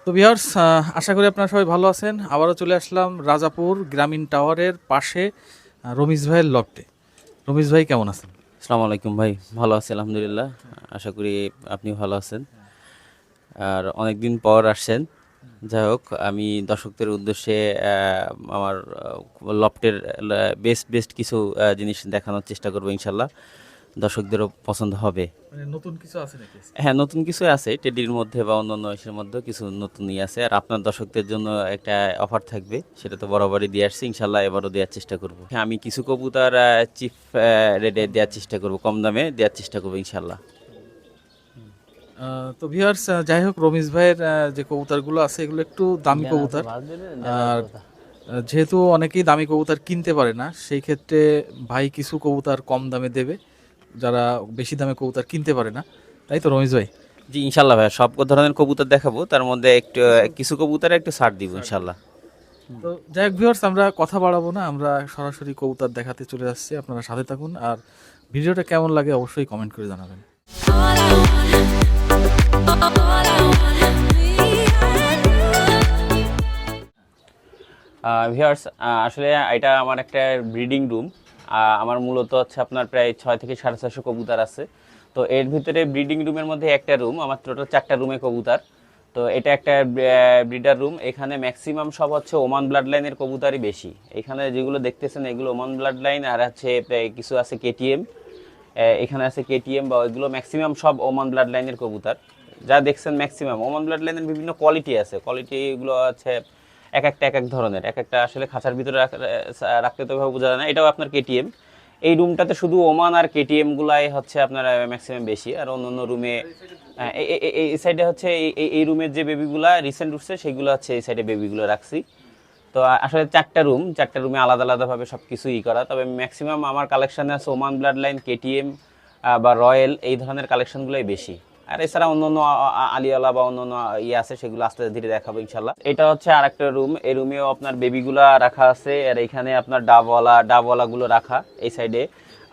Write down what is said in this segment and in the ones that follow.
তো ভিউয়ার্স, আশা করি আপনারা সবাই ভালো আছেন। আবারও চলে আসলাম রাজাপুর গ্রামীণ টাওয়ারের পাশে রমিজ ভাইয়ের লফটে। রমিজ ভাই কেমন আছেন? আসসালামু আলাইকুম ভাই, ভালো আছি আলহামদুলিল্লাহ। আশা করি আপনি ভালো আছেন। আর অনেক দিন পর আসছেন। যাই হোক, আমি দর্শকদের উদ্দেশ্যে আমার লফটের বেস্ট বেস্ট কিছু জিনিস দেখানোর চেষ্টা করবো ইনশাল্লাহ। দর্শকদেরও পছন্দ হবে। মানে নতুন কিছু আছে নাকি? হ্যাঁ, নতুন কিছু আছে টেডির মধ্যে বা অন্যান্য ইসের মধ্যে কিছু নতুনই আছে। আর আপনার দর্শকদের জন্য একটা অফার থাকবে, সেটা তো বরাবরই দিয়ে আসছি, ইনশাল্লাহ এবারও দেওয়ার চেষ্টা করব। হ্যাঁ, আমি কিছু কবুতর চিপ রেটে দেওয়ার চেষ্টা করব, কম দামে দেওয়ার চেষ্টা করবো ইনশাল্লাহ। তো ভিউয়ার্স, যাই হোক, রমিজ ভাইয়ের যে কবুতরগুলো আছে এগুলো একটু দামি কবুতর। আর যেহেতু অনেকেই দামি কবুতর কিনতে পারে না, সেই ক্ষেত্রে ভাই কিছু কবুতর কম দামে দেবে যারা বেশি দামে কবুতর কিনতে পারে না। তাই তো রমিজ ভাই? জি ইনশাল্লাহ ভাই, সব ধরনের কবুতর দেখাবো, তার মধ্যে একটু কিছু কবুতরে একটু ছাড় দিব ইনশাল্লাহ। তো যাই হোক ভিউয়ার্স, আমরা কথা বাড়াবো না, আমরা সরাসরি কবুতর দেখাতে চলে যাচ্ছি। আপনারা সাথে থাকুন, আর ভিডিওটা কেমন লাগে অবশ্যই কমেন্ট করে জানাবেন। All I want, all I wanna be viewers, আসলে এটা আমার একটা ব্রিডিং রুম। আমার মূলত হচ্ছে আপনার প্রায় 6 থেকে 650 কবুতর আছে। তো এর ভিতরে ব্রিডিং রুমের মধ্যে একটা রুম, আমার টোটাল 4টা রুমে কবুতর। তো এটা একটা ব্রিডার রুম। এখানে ম্যাক্সিমাম সব হচ্ছে ওমান ব্লাড লাইনের কবুতরই বেশি। এখানে যেগুলো দেখতেছেন এগুলো ওমান ব্লাড লাইন, আর হচ্ছে কিছু আছে কেটিএম। এখানে আছে কেটিএম বা ওইগুলো ম্যাক্সিমাম সব ওমান ব্লাড লাইনের কবুতর। যা দেখছেন ম্যাক্সিমাম ওমান ব্লাড লাইনের বিভিন্ন কোয়ালিটি আছে। কোয়ালিটিগুলো আছে এক একটা এক এক ধরনের, এক একটা আসলে খাঁচার ভিতরে রাখতে তো ভাবে বোঝা যায় না। এটাও আপনার কেটিএম। এই রুমটাতে শুধু ওমান আর কেটিএম গুলাই হচ্ছে আপনার ম্যাক্সিমাম বেশি। আর অন্য রুমে এই সাইডে হচ্ছে এই রুমের যে বেবিগুলা রিসেন্ট উঠছে সেগুলো হচ্ছে এই সাইডে বেবিগুলো রাখছি। তো আসলে 4টা রুমে আলাদা আলাদাভাবে সব কিছু করা। তবে ম্যাক্সিমাম আমার কালেকশানে আছে ওমান ব্লাড লাইন, কেটিএম বা রয়্যাল, এই ধরনের কালেকশনগুলোই বেশি। আর এছাড়া অন্য আলিয়ালা বা অন্য আছে, সেগুলো আস্তে ধীরে দেখাবো ইনশাল্লাহ। এটা হচ্ছে আর একটা রুম। এই রুমেও আপনার বেবিগুলা রাখা আছে, আর এখানে আপনার ডাবওয়ালাগুলো রাখা এই সাইডে।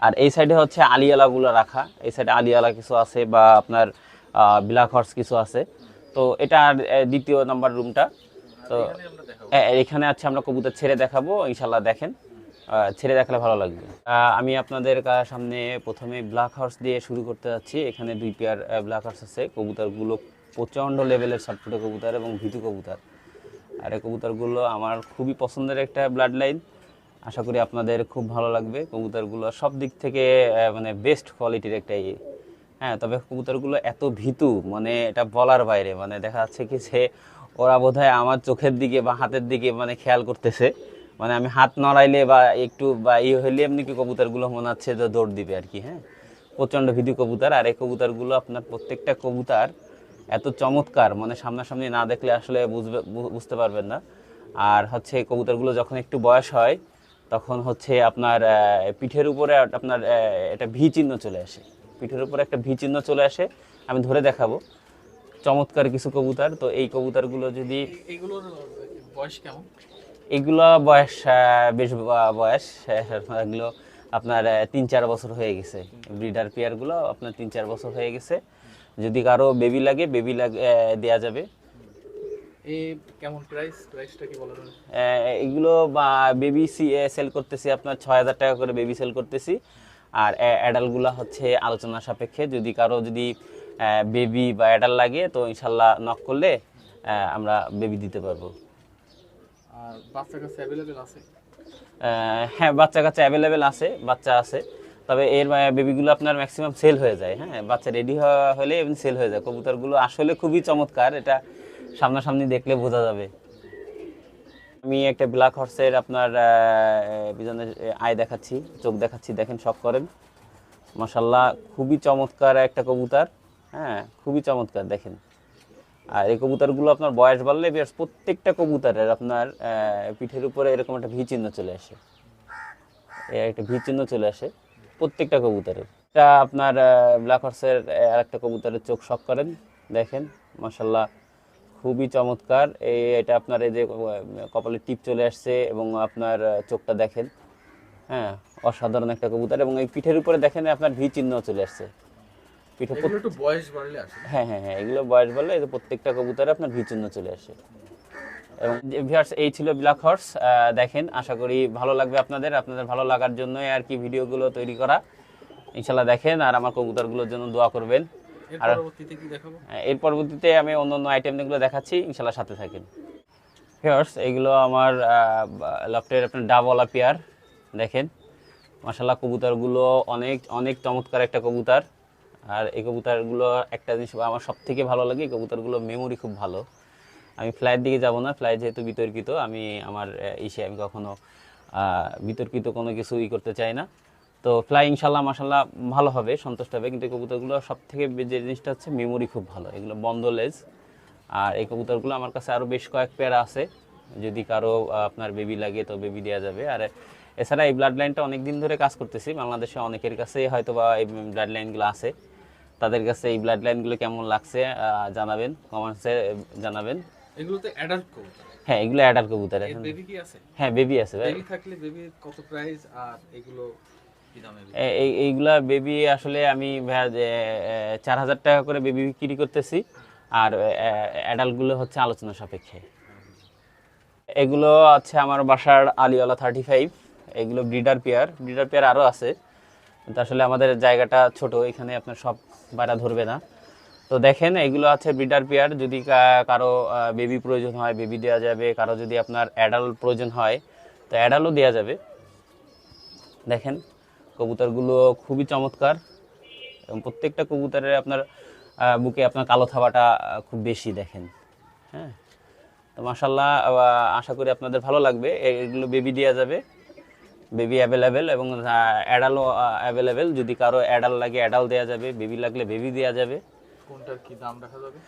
আর এই সাইডে হচ্ছে আলিয়ালাগুলো রাখা, এই সাইডে আলিয়ালা কিছু আছে বা আপনার ব্ল্যাক হর্স কিছু আছে। তো এটা দ্বিতীয় নাম্বার রুমটা। তো এখানে আছে আমরা কবুতর ছেড়ে দেখাবো ইনশাল্লাহ, দেখেন। ছেড়ে দেখালে ভালো লাগবে। আমি আপনাদের সামনে প্রথমে ব্ল্যাক হর্স দিয়ে শুরু করতে যাচ্ছি। এখানে 2 পেয়ার ব্ল্যাক হর্স আছে। কবুতরগুলো প্রচণ্ড লেভেলের ছটফটে কবুতর এবং ভীতু কবুতর। আর এই কবুতরগুলো আমার খুবই পছন্দের একটা ব্লাড লাইন। আশা করি আপনাদের খুব ভালো লাগবে। কবুতরগুলো সব দিক থেকে মানে বেস্ট কোয়ালিটির একটা হ্যাঁ, তবে কবুতরগুলো এত ভীতু, মানে এটা বলার বাইরে। মানে দেখা যাচ্ছে কি যে ওরা বোধহয় আমার চোখের দিকে বা হাতের দিকে মানে খেয়াল করতেছে। মানে আমি হাত নড়াইলে বা একটু বা হইলে এমনি কি কবুতরগুলো মনে হচ্ছে যে দৌড় দিবে আর কি। হ্যাঁ, প্রচণ্ড ভীতু কবুতর। আর এই কবুতরগুলো আপনার প্রত্যেকটা কবুতর এত চমৎকার, মানে সামনাসামনি না দেখলে আসলে বুঝতে পারবেন না। আর হচ্ছে এই কবুতরগুলো যখন একটু বয়স হয় তখন হচ্ছে আপনার পিঠের উপরে আপনার একটা ভি চিহ্ন চলে আসে। পিঠের উপরে একটা ভি চিহ্ন চলে আসে, আমি ধরে দেখাবো। চমৎকার কিছু কবুতর। তো এই কবুতরগুলো যদি এগুলোর বয়স কেমন? এগুলো বয়স বেশ বয়স, এগুলো আপনার 3-4 বছর হয়ে গেছে। ব্রিডার পেয়ারগুলো আপনার 3-4 বছর হয়ে গেছে। যদি কারো বেবি লাগে দেয়া যাবে। কেমন প্রাইসটা কি বলা যাবে? এগুলো বা বেবি সেল করতেছি আপনার 6,000 টাকা করে বেবি সেল করতেছি। আর অ্যাডাল্টগুলো হচ্ছে আলোচনা সাপেক্ষে। যদি কারো বেবি বা অ্যাডাল্ট লাগে তো ইনশাল্লাহ নক করলে আমরা বেবি দিতে পারবো। আর বাচ্চা কাছে অ্যাভেলেবেল আছে? হ্যাঁ, বাচ্চা কাচ্চা অ্যাভেলেবেল আছে, বাচ্চা আছে। তবে এর বেবিগুলো আপনার ম্যাক্সিমাম সেল হয়ে যায়। হ্যাঁ, বাচ্চা রেডি হলে এমনি সেল হয়ে যায়। কবুতরগুলো আসলে খুবই চমৎকার, এটা সামনাসামনি দেখলে বোঝা যাবে। আমি একটা ব্ল্যাক হর্সের আপনার পিছনে আয় দেখাচ্ছি, চোখ দেখাচ্ছি, দেখেন শখ করেন। মাশাল্লাহ, খুবই চমৎকার একটা কবুতর। হ্যাঁ, খুবই চমৎকার, দেখেন। আর এই কবুতরগুলো আপনার বয়স বাড়লে প্রত্যেকটা কবুতরের আপনার পিঠের উপরে এরকম একটা ভি চিহ্ন চলে আসে। একটা ভি চিহ্ন চলে আসে প্রত্যেকটা কবুতরের। এটা আপনার ব্ল্যাক হর্সের আরেকটা কবুতরের চোখ শখ করেন, দেখেন। মাশাল্লাহ, খুবই চমৎকার। এটা আপনার এই যে কপালের টিপ চলে আসছে এবং আপনার চোখটা দেখেন। হ্যাঁ, অসাধারণ একটা কবুতর। এবং এই পিঠের উপরে দেখেন আপনার ভি চিহ্ন চলে আসছে। পিঠে এগুলো একটু বয়স বাড়লে আসে। হ্যাঁ হ্যাঁ হ্যাঁ, এগুলো বয়স বললে এই যে প্রত্যেকটা কবুতরে আপনার ভিচিহ্ন চলে আসে। এবং ভিউয়ার্স, এই ছিল ব্ল্যাক হর্স। দেখেন, আশা করি ভালো লাগবে আপনাদের ভালো লাগার জন্যই আর কি ভিডিওগুলো তৈরি করা। ইনশাল্লাহ দেখেন, আর আমার কবুতরগুলোর জন্য দোয়া করবেন। এর আর পরবর্তীতে কি দেখাবো? এর পরবর্তীতে আমি অন্য অন্য আইটেমগুলো দেখাচ্ছি, ইনশাল্লাহ সাথে থাকেন। ভিউয়ার্স, এগুলো আমার লফটের আপনার ডাবওয়ালা পেয়ার। দেখেন মাশাআল্লাহ, কবুতরগুলো অনেক অনেক চমৎকার একটা কবুতর। আর এই কবুতরগুলো একটা জিনিস আমার সব থেকে ভালো লাগে, এই কবুতরগুলো মেমোরি খুব ভালো। আমি ফ্লাইয়ের দিকে যাব না, ফ্লাই যেহেতু বিতর্কিত, আমি আমার আমি কখনো বিতর্কিত কোনো কিছু করতে চাই না। তো ফ্লাই ইনশাল্লাহ মাশাল্লাহ ভালো হবে, সন্তুষ্ট হবে। কিন্তু এই কবুতরগুলো সব থেকে যে জিনিসটা হচ্ছে মেমোরি খুব ভালো, এগুলো বন্ধ লেজ। আর এই কবুতরগুলো আমার কাছে আরও বেশ কয়েক পেয়ার আছে, যদি কারো আপনার বেবি লাগে তো বেবি দেওয়া যাবে। আর এছাড়া এই ব্লাড লাইনটা অনেক দিন ধরে কাজ করতেছি, বাংলাদেশে অনেকের কাছেই হয়তো বা এই ব্লাড লাইনগুলো আছে। তাদের কাছে এই ব্লাড লাইনগুলো কেমন লাগছে জানাবেন, কমেন্টসে জানাবেন। এগুলো তো অ্যাডাল্ট কবুতর। হ্যাঁ, এগুলো অ্যাডাল্ট কবুতর। এর এখন বেবি কি আছে? হ্যাঁ, বেবি আছে ভাই। বেবি থাকলে বেবির কত প্রাইস আর এগুলো কি দামে? এইগুলা বেবি আসলে আমি 4000 টাকা করে বেবি বিক্রি করতেছি, আর অ্যাডাল্টগুলো হচ্ছে আলোচনা সাপেক্ষে। এগুলো আছে আমার বাসার আলিওয়ালা 35। এগুলো ব্রিডার পেয়ার আরও আছে, কিন্তু আসলে আমাদের জায়গাটা ছোট, এখানে আপনার সব বাড়া ধরবে না। তো দেখেন, এগুলো আছে ব্রিডার পেয়ার। যদি কারো বেবি প্রয়োজন হয় বেবি দেওয়া যাবে, কারো যদি আপনার অ্যাডাল্ট প্রয়োজন হয় তো অ্যাডাল্টও দেওয়া যাবে। দেখেন কবুতরগুলো খুবই চমৎকার, এবং প্রত্যেকটা কবুতরের আপনার বুকে আপনার কালো থাবাটা খুব বেশি। দেখেন, হ্যাঁ, তো মাশাল্লাহ, আশা করি আপনাদের ভালো লাগবে। এগুলো বেবি দেওয়া যাবে, বেবি অ্যাভেলেবেল, এবং অ্যাডালও অ্যাভেলেবেল। যদি কারো অ্যাডাল লাগে অ্যাডাল দেওয়া যাবে, বেবি লাগলে বেবি দেওয়া যাবে। কোনটার কি দাম রাখা যাবে?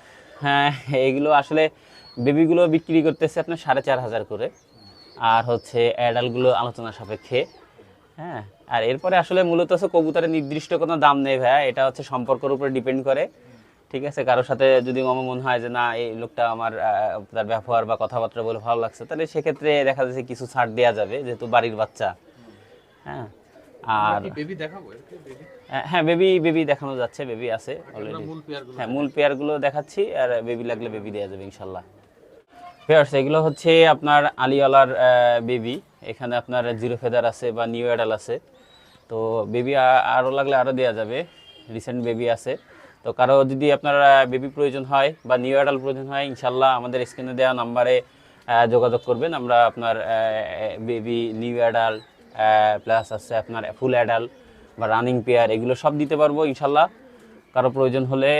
হ্যাঁ, এগুলো আসলে বেবিগুলো বিক্রি করতেছে আপনার 4500 করে, আর হচ্ছে অ্যাডালগুলো আলোচনা সাপেক্ষে। হ্যাঁ, আর এরপরে আসলে মূলত হচ্ছে কবুতরের নির্দিষ্ট কোনো দাম নেই ভাইয়া, এটা হচ্ছে সম্পর্কের উপরে ডিপেন্ড করে। ঠিক আছে, কারোর সাথে যদি আমার মনে হয় যে না এই লোকটা আমার তার ব্যবহার বা কথাবার্তা বলে ভালো লাগছে, তাহলে সেক্ষেত্রে দেখা যাচ্ছে কিছু ছাড় দেওয়া যাবে, যেহেতু বাড়ির বাচ্চা। হ্যাঁ, আর বেবি দেখাবো? বেবি, হ্যাঁ, বেবি দেখানো যাচ্ছে, বেবি আছে অলরেডি। মূল পেয়ারগুলো। হ্যাঁ, মূল পেয়ারগুলো দেখাচ্ছি, আর বেবি লাগলে বেবি দেওয়া যাবে ইনশাল্লাহ। পেয়ার্স, এগুলো হচ্ছে আপনার আলিওয়ালার বেবি। এখানে আপনার জিরো ফেদার আছে বা নিউ অ্যাডাল আছে, তো বেবি আরও লাগলে আরও দেওয়া যাবে, রিসেন্ট বেবি আছে। তো কারো যদি আপনার বেবি প্রয়োজন হয় বা নিউ অ্যাডাল প্রয়োজন হয়, ইনশাল্লাহ আমাদের স্ক্রিনে দেওয়া নাম্বারে যোগাযোগ করবেন। আমরা আপনার বেবি, নিউ অ্যাডাল প্লাস আছে আপনার ফুল অ্যাডাল বা রানিং পেয়ার, এগুলো সব দিতে পারবো ইনশাল্লাহ। কারো প্রয়োজন হলে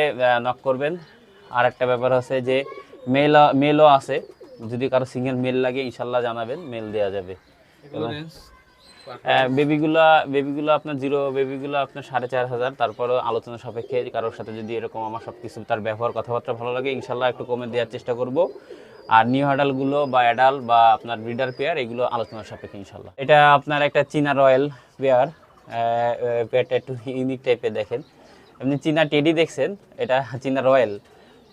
নক করবেন। আর একটা ব্যাপার আছে যে মেলও আছে, যদি কারো সিঙ্গেল মেল লাগে ইনশাল্লাহ জানাবেন, মেল দেওয়া যাবে। এবং বেবিগুলো আপনার বেবিগুলো আপনার 4500, তারপরও আলোচনা সাপেক্ষে। কারোর সাথে যদি এরকম আমার সব কিছু তার ব্যবহার কথাবার্তা ভালো লাগে, ইনশাল্লাহ একটু কমে দেওয়ার চেষ্টা করব। আর নিউ অ্যাডালগুলো বা অ্যাডাল বা আপনার ব্রিডার পেয়ার, এগুলো আলোচনার সাপেক্ষে ইনশাল্লাহ। এটা আপনার একটা চীনা রয়্যাল পেয়ার, পেয়ারটা একটু ইউনিক টাইপের। দেখেন, এমনি চীনা টেডি দেখছেন, এটা চীনা রয়্যাল।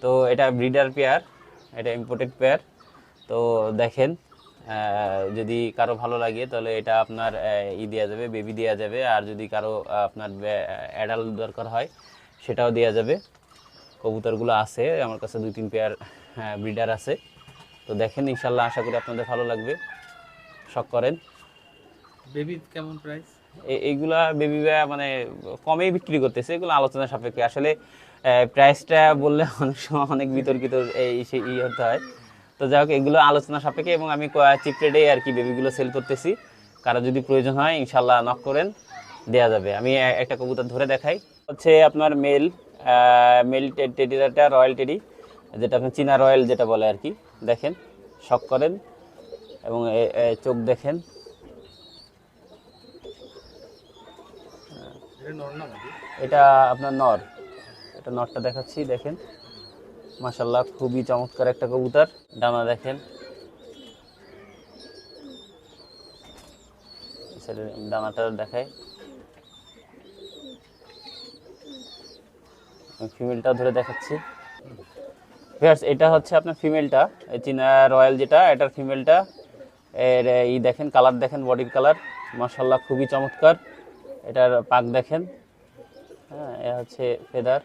তো এটা ব্রিডার পেয়ার, এটা ইম্পোর্টেড পেয়ার। তো দেখেন, যদি কারো ভালো লাগে তাহলে এটা আপনার দেওয়া যাবে, বেবি দেওয়া যাবে। আর যদি কারো আপনার অ্যাডাল্ট দরকার হয় সেটাও দেওয়া যাবে। কবুতরগুলো আছে আমার কাছে, 2-3 পেয়ার ব্রিডার আছে। তো দেখেন, ইনশাল্লাহ আশা করি আপনাদের ভালো লাগবে, শখ করেন। বেবি কেমন প্রাইস? এইগুলা বেবি মানে কমেই বিক্রি করতেছে, এগুলো আলোচনা সাপেক্ষে। আসলে প্রাইসটা বললে অনেক সময় অনেক বিতর্কিত হতে হয়। তো যাই হোক, এগুলো আলোচনা সাপেক্ষে, এবং আমি চিপ রেটে আর কি বেবিগুলো সেল করতেছি। কারো যদি প্রয়োজন হয় ইনশাল্লাহ নক করেন, দেওয়া যাবে। আমি একটা কবুতর ধরে দেখাই, হচ্ছে আপনার মেল টেডিটা, রয়্যাল টেডি, যেটা আপনার চীনা রয়্যাল যেটা বলে আর কি। দেখেন, শখ করেন, এবং চোখ দেখেন। এটা আপনার নর, এটা নরটা দেখাচ্ছি। দেখেন মাশাল্লাহ, খুবই চমৎকার একটা কবুতর। ডানা দেখেন, ডানাটা দেখায়। ফিমেলটা ধরে দেখাচ্ছি। এটা হচ্ছে আপনার ফিমেলটা, চীনা রয়্যাল যেটা, এটার ফিমেলটা। এর দেখেন, কালার দেখেন, বডির কালার মাশাল্লাহ খুবই চমৎকার। এটার পাক দেখেন, হ্যাঁ, এ হচ্ছে ফেদার,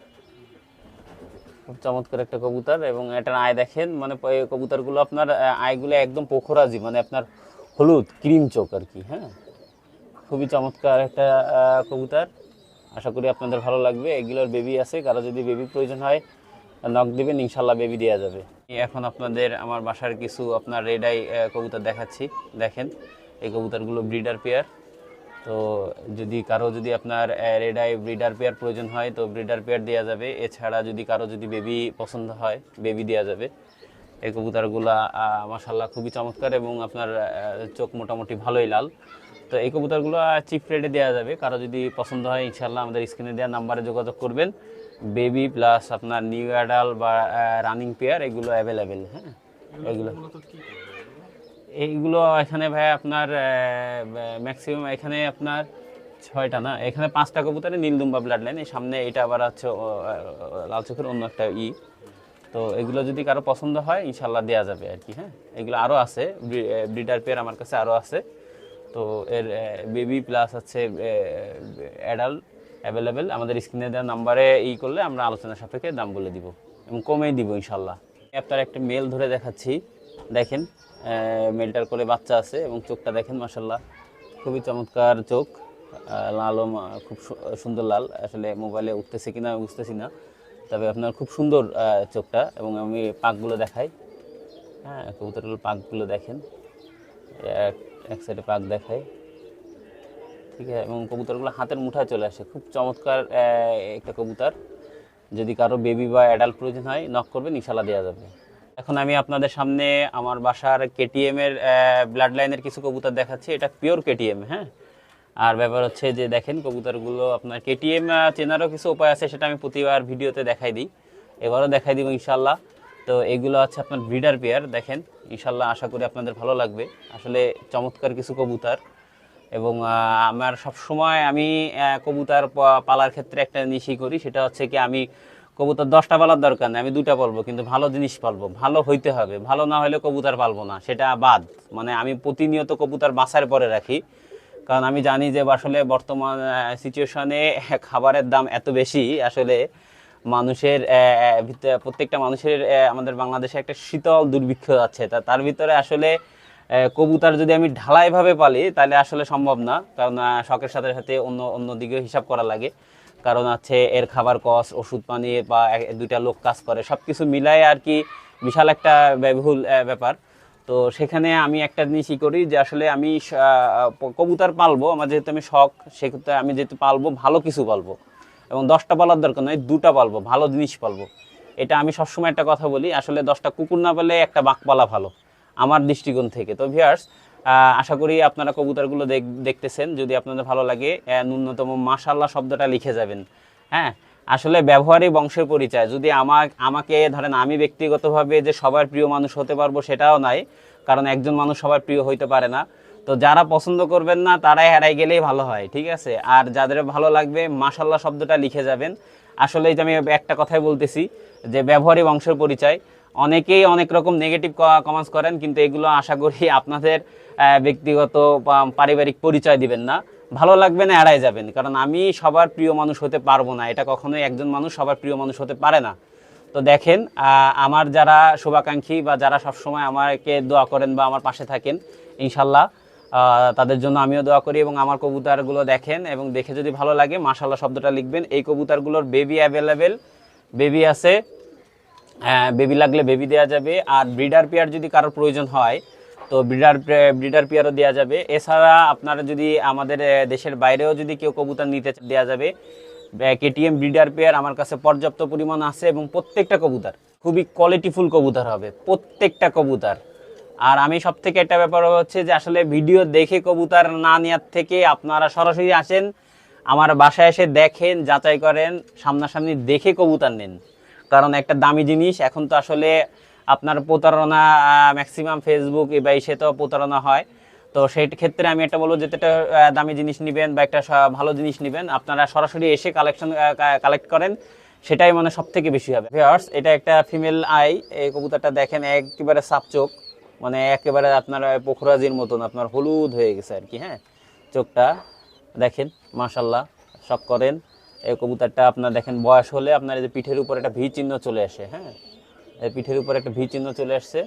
খুব চমৎকার একটা কবুতর। এবং এটার আয় দেখেন, মানে এই কবুতরগুলো আপনার আয়গুলো একদম পোখরাজি, মানে আপনার হলুদ ক্রিম চোখ আর কি। হ্যাঁ, খুবই চমৎকার একটা কবুতর। আশা করি আপনাদের ভালো লাগবে। এগুলোর বেবি আছে, কারো যদি বেবি প্রয়োজন হয় নক দিবেন, ইনশাল্লাহ বেবি দেওয়া যাবে। এখন আপনাদের আমার বাসার কিছু আপনার রেড আই কবুতর দেখাচ্ছি। দেখেন এই কবুতরগুলো ব্রিডার পেয়ার। তো যদি কারো যদি আপনার রেড আই ব্রিডার পেয়ার প্রয়োজন হয় তো ব্রিডার পেয়ার দেওয়া যাবে। এছাড়া যদি কারো যদি বেবি পছন্দ হয় বেবি দেওয়া যাবে। এই কবুতরগুলা মাশাআল্লাহ খুবই চমৎকার এবং আপনার চোখ মোটামুটি ভালোই লাল। তো এই কবুতরগুলো চিপ রেটে দেওয়া যাবে। কারো যদি পছন্দ হয় ইনশাআল্লাহ আমাদের স্ক্রিনে দেওয়া নাম্বারে যোগাযোগ করবেন। বেবি প্লাস আপনার নিউ অ্যাডাল বা রানিং পেয়ার এগুলো অ্যাভেলেবেল। হ্যাঁ, এইগুলো এখানে ভাই আপনার ম্যাক্সিমাম এখানে আপনার 6টা না, এখানে 5টা কবুতরে নীলদুম্বা ব্লাড লাইন। এই সামনে এটা আবার হচ্ছে লাল চোখের অন্য একটা তো এগুলো যদি কারো পছন্দ হয় ইনশাল্লাহ দেওয়া যাবে আর কি। হ্যাঁ, এগুলো আরও আছে, ব্রিডার পেয়ার আমার কাছে আরও আছে। তো এর বেবি প্লাস হচ্ছে অ্যাডাল্ট অ্যাভেলেবেল। আমাদের স্ক্রিনে দেওয়া নাম্বারে করলে আমরা আলোচনা সাপেক্ষে দাম বলে দিব এবং কমেই দিব ইনশাল্লাহ। আপনার একটা মেল ধরে দেখাচ্ছি। দেখেন মেলটার করে বাচ্চা আছে এবং চোখটা দেখেন মাশাল্লাহ খুবই চমৎকার চোখ, লালও খুব সুন্দর লাল। আসলে মোবাইলে উঠতেছে কিনা বুঝতেছি না, তবে আপনার খুব সুন্দর চোখটা। এবং আমি পাকগুলো দেখাই। হ্যাঁ, কবুতরগুলোর পাকগুলো দেখেন, এক সাইডে পাক দেখায়, ঠিক আছে। এবং কবুতরগুলো হাতের মুঠায় চলে আসে, খুব চমৎকার একটা কবুতর। যদি কারো বেবি বা অ্যাডাল্ট প্রয়োজন হয় নক করবেন, ইনশাল্লাহ দেওয়া যাবে। এখন আমি আপনাদের সামনে আমার বাসার কেটিএম এর ব্লাড লাইনের কিছু কবুতর দেখাচ্ছি। এটা পিওর কেটিএম। হ্যাঁ, আর ব্যাপার হচ্ছে যে দেখেন কবুতরগুলো আপনার কেটিএম চেনারও কিছু উপায় আছে, সেটা আমি প্রতিবার ভিডিওতে দেখাই দিই, এবারও দেখাই দিব ইনশাল্লাহ। তো এগুলো আছে আপনার ব্রিডার পেয়ার। দেখেন ইনশাল্লাহ আশা করি আপনাদের ভালো লাগবে। আসলে চমৎকার কিছু কবুতর। এবং আমার সবসময় আমি কবুতর পালার ক্ষেত্রে একটা জিনিসই করি, সেটা হচ্ছে কি আমি কবুতর 10টা পালার দরকার নেই, আমি 2টা পালবো, কিন্তু ভালো জিনিস পালবো, ভালো হইতে হবে। ভালো না হলে কবুতর পালবো না, সেটা বাদ। মানে আমি প্রতিনিয়ত কবুতর বাছার পরে রাখি, কারণ আমি জানি যে আসলে বর্তমান সিচুয়েশনে খাবারের দাম এত বেশি। আসলে মানুষের প্রত্যেকটা মানুষের আমাদের বাংলাদেশে একটা শীতল দুর্ভিক্ষ আছে, তার ভিতরে আসলে কবুতর যদি আমি ঢালাইভাবে পালি তাহলে আসলে সম্ভব না, কারণ শখের সাথে সাথে অন্য দিকেও হিসাব করা লাগে। কারণ আছে এর খাবার কস্ট, ওষুধ পানি বা 2টা লোক কাজ করে, সব কিছু মিলায় আর কি বিশাল একটা ব্যয়বহুল ব্যাপার। তো সেখানে আমি একটা জিনিসই করি যে আসলে আমি কবুতর পালবো, আমার যেহেতু আমি শখ, সেক্ষেত্রে আমি যেহেতু পালবো ভালো কিছু পালবো। এবং 10টা পালার দরকার নয়, 2টা পালবো, ভালো জিনিস পালবো। এটা আমি সবসময় একটা কথা বলি, আসলে 10টা কুকুর না পেলে একটা বাঘ পালা ভালো আমার দৃষ্টিকোণ থেকে। তো ভিউয়ার্স, আশা করি আপনারা কবুতরগুলো দেখতেছেন। যদি আপনাদের ভালো লাগে ন্যূনতম মাশাআল্লাহ শব্দটা লিখে যাবেন। হ্যাঁ, আসলে ব্যবহারই বংশের পরিচয়। যদি আমাকে ধরেন, আমি ব্যক্তিগতভাবে যে সবার প্রিয় মানুষ হতে পারবো সেটাও নাই, কারণ একজন মানুষ সবার প্রিয় হইতে পারে না। তো যারা পছন্দ করবেন না তারাই হারাই গেলেই ভালো হয়, ঠিক আছে। আর যাদের ভালো লাগবে মাশাআল্লাহ শব্দটা লিখে যাবেন। আসলে এই যে আমি একটা কথাই বলতেছি যে ব্যবহারই বংশের পরিচয়। অনেকেই অনেক রকম নেগেটিভ কমেন্টস করেন, কিন্তু এগুলো আশা করি আপনাদের ব্যক্তিগত পারিবারিক পরিচয় দিবেন না, ভালো লাগবে না, এড়াই যাবেন। কারণ আমি সবার প্রিয় মানুষ হতে পারবো না, এটা কখনোই একজন মানুষ সবার প্রিয় মানুষ হতে পারে না। তো দেখেন আমার যারা শুভাকাঙ্ক্ষী বা যারা সবসময় আমাকে দোয়া করেন বা আমার পাশে থাকেন, ইনশাল্লাহ তাদের জন্য আমিও দোয়া করি। এবং আমার কবুতরগুলো দেখেন এবং দেখে যদি ভালো লাগে মাশাআল্লাহ শব্দটা লিখবেন। এই কবুতরগুলোর বেবি অ্যাভেলেবেল, বেবি আছে, বেবি লাগলে বেবি দেওয়া যাবে। আর ব্রিডার পেয়ার যদি কারোর প্রয়োজন হয় তো ব্রিডার পেয়ারও দেওয়া যাবে। এছাড়া আপনারা যদি আমাদের দেশের বাইরেও যদি কেউ কবুতর নিতে দেওয়া যাবে। কেটিএম ব্রিডার পেয়ার আমার কাছে পর্যাপ্ত পরিমাণ আছে এবং প্রত্যেকটা কবুতর খুবই কোয়ালিটিফুল কবুতর হবে, প্রত্যেকটা কবুতর। আর আমি সব থেকে একটা ব্যাপার হচ্ছে যে আসলে ভিডিও দেখে কবুতর না নেওয়ার থেকে আপনারা সরাসরি আসেন, আমার বাসায় এসে দেখেন, যাচাই করেন, সামনাসামনি দেখে কবুতর নেন। কারণ একটা দামি জিনিস এখন তো আসলে আপনার প্রতারণা ম্যাক্সিমাম ফেসবুক বা ইসে তো প্রতারণা হয়। তো সেই ক্ষেত্রে আমি একটা বলবো, যেটা দামি জিনিস নেবেন বা একটা ভালো জিনিস নেবেন, আপনারা সরাসরি এসে কালেক্ট করেন, সেটাই মানে সব থেকে বেশি হবে। ভিউয়ার্স, এটা একটা ফিমেল আই। এই কবুতরটা দেখেন একেবারে সাপ চোখ, মানে একেবারে আপনার পোখরাজির মতন আপনার হলুদ হয়ে গেছে আর কি। হ্যাঁ, চোখটা দেখেন মাশাআল্লাহ, শখ করেন। এই কবুতরটা আপনার দেখেন বয়স হলে আপনার এই যে পিঠের উপর একটা ভি চিহ্ন চলে আসে, হ্যাঁ, এই পিঠের উপর একটা ভি চিহ্ন চলে আসছে,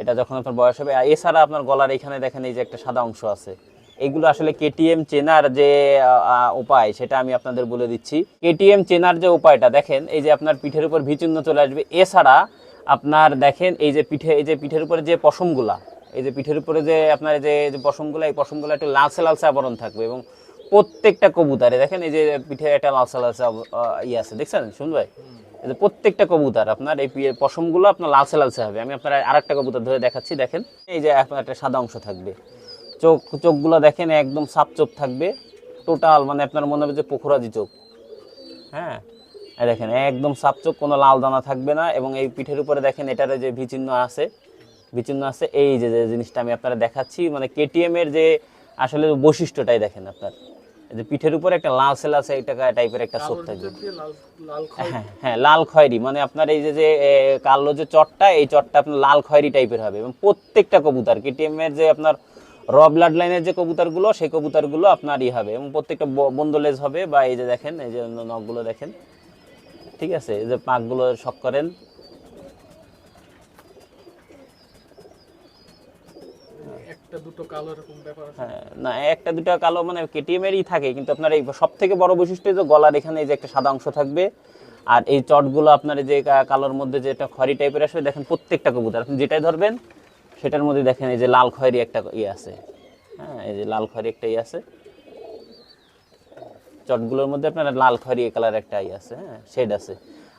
এটা যখন আপনার বয়স হবে। আর এছাড়া আপনার গলার এখানে দেখেন এই যে একটা সাদা অংশ আছে, এগুলো আসলে কেটিএম চেনার যে উপায় সেটা আমি আপনাদের বলে দিচ্ছি। কেটিএম চেনার যে উপায়টা দেখেন, এই যে আপনার পিঠের উপর ভি চিহ্ন চলে আসবে। এছাড়া আপনার দেখেন এই যে পিঠের উপরে যে পশমগুলা, এই যে পিঠের উপরে যে আপনার যে পশমগুলা, এই পশমগুলা একটু লালচে লালচে আবরণ থাকবে এবং প্রত্যেকটা কবুতরে দেখেন এই যে পিঠে একটা লালচে লালচে ইয়ে আছে, দেখছেন শুনুন ভাই, এই যে প্রত্যেকটা কবুতর আপনার এই পশমগুলো আপনার লালচে লালচে হবে। আমি আপনার আরেকটা কবুতর ধরে দেখাচ্ছি, দেখেন এই যে আপনার একটা সাদা অংশ থাকবে, চোখগুলো দেখেন একদম সাপ চোখ থাকবে টোটাল, মানে আপনার মনে হবে যে পুকুরাজি চোখ, হ্যাঁ, এই দেখেন একদম সাপ চোখ, কোনো লাল দানা থাকবে না। এবং এই পিঠের উপরে দেখেন এটার যে ভিচিহ্ন আছে, এই যে জিনিসটা আমি আপনারা দেখাচ্ছি, মানে কেটিএম এর যে আসলে বৈশিষ্ট্যটাই দেখেন আপনার, এই যে পিঠের উপরে একটা লালচে লালচে এটা টাইপের একটা চোখ থাকবে, হ্যাঁ লাল খয়েরি, মানে আপনার এই যে কালো যে চটটা, এই চটটা আপনার লাল খয়েরি টাইপের হবে। এবং প্রত্যেকটা কবুতর কেটিএম এর যে আপনার র ব্লাড লাইনের যে কবুতরগুলো, সেই কবুতরগুলো আপনার হবে এবং প্রত্যেকটা বন্দলেজ হবে। বা এই যে দেখেন এই যে নখগুলো দেখেন, ঠিক আছে, এই যে পাকগুলো শক করেন, হ্যাঁ না একটা দুটো কালো মানে কেটিএম এরই থাকে, কিন্তু আপনার এই সব থেকে বড় বৈশিষ্ট্য যে গলার এখানে এই যে একটা সাদা অংশ থাকবে, আর এই চটগুলো আপনার এই যে কালোর মধ্যে যে একটা খয়েরি টাইপের আসবে, দেখেন প্রত্যেকটা কবুতর আপনি যেটাই ধরবেন সেটার মধ্যে দেখেন এই যে লাল খয়েরি একটা ইয়ে আছে, হ্যাঁ এই যে লাল খয়েরি একটা ইয়ে আছে, চটগুলোর মধ্যে আপনার লাল খয়েরি কালার একটা ইয়ে আছে, হ্যাঁ শেড আছে।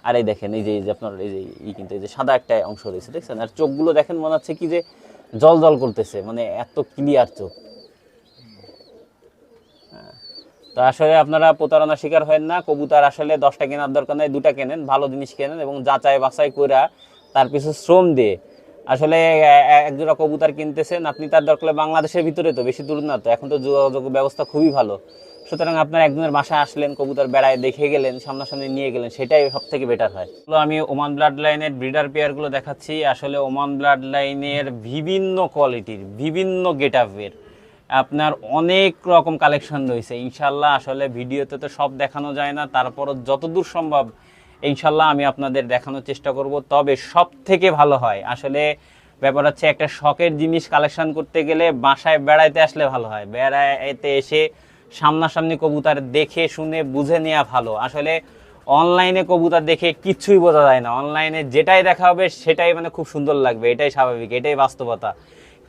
আর এই দেখেন এই যে আপনার এই যে কিন্তু এই যে সাদা একটা অংশ রয়েছে, দেখছেন, আর চোখগুলো দেখেন মনে হচ্ছে কি যে জল জল করতেছে, মানে এত ক্লিয়ার চোখ। তো আসলে আপনারা প্রতারণার শিকার হয় না, কবুতর আসলে 10টা কেনার দরকার নেই, 2টা কেনেন, ভালো জিনিস কেনেন এবং যাচাই বাছাই করে তার পিছু শ্রম দিয়ে আসলে একজোড়া কবুতর কিনতেছেন আপনি, তার দরকার বাংলাদেশের ভিতরে, তো বেশি দূর না, তো এখন তো যোগাযোগ ব্যবস্থা খুবই ভালো। সুতরাং আপনার একজনের বাসায় আসলেন, কবুতর বেড়ায় দেখে গেলেন, সামনাসামনি নিয়ে গেলেন, সেটাই সব থেকে বেটার হয়। আমি ওমান ব্লাড লাইনের ব্রিডার পেয়ারগুলো দেখাচ্ছি। আসলে ওমান ব্লাড লাইনের বিভিন্ন কোয়ালিটির, বিভিন্ন গেট আপের আপনার অনেক রকম কালেকশন রয়েছে ইনশাল্লাহ। আসলে ভিডিওতে তো সব দেখানো যায় না, তারপরও যতদূর সম্ভব ইনশাল্লাহ আমি আপনাদের দেখানোর চেষ্টা করব। তবে সব থেকে ভালো হয় আসলে ব্যাপার হচ্ছে একটা শখের জিনিস কালেকশন করতে গেলে বাসায় বেড়াইতে আসলে ভালো হয়, বেড়াইতে এসে সামনাসামনি কবুতর দেখে শুনে বুঝে নেওয়া ভালো। আসলে অনলাইনে কবুতর দেখে কিচ্ছুই বোঝা যায় না, অনলাইনে যেটাই দেখা হবে সেটাই মানে খুব সুন্দর লাগবে, এটাই স্বাভাবিক, এটাই বাস্তবতা।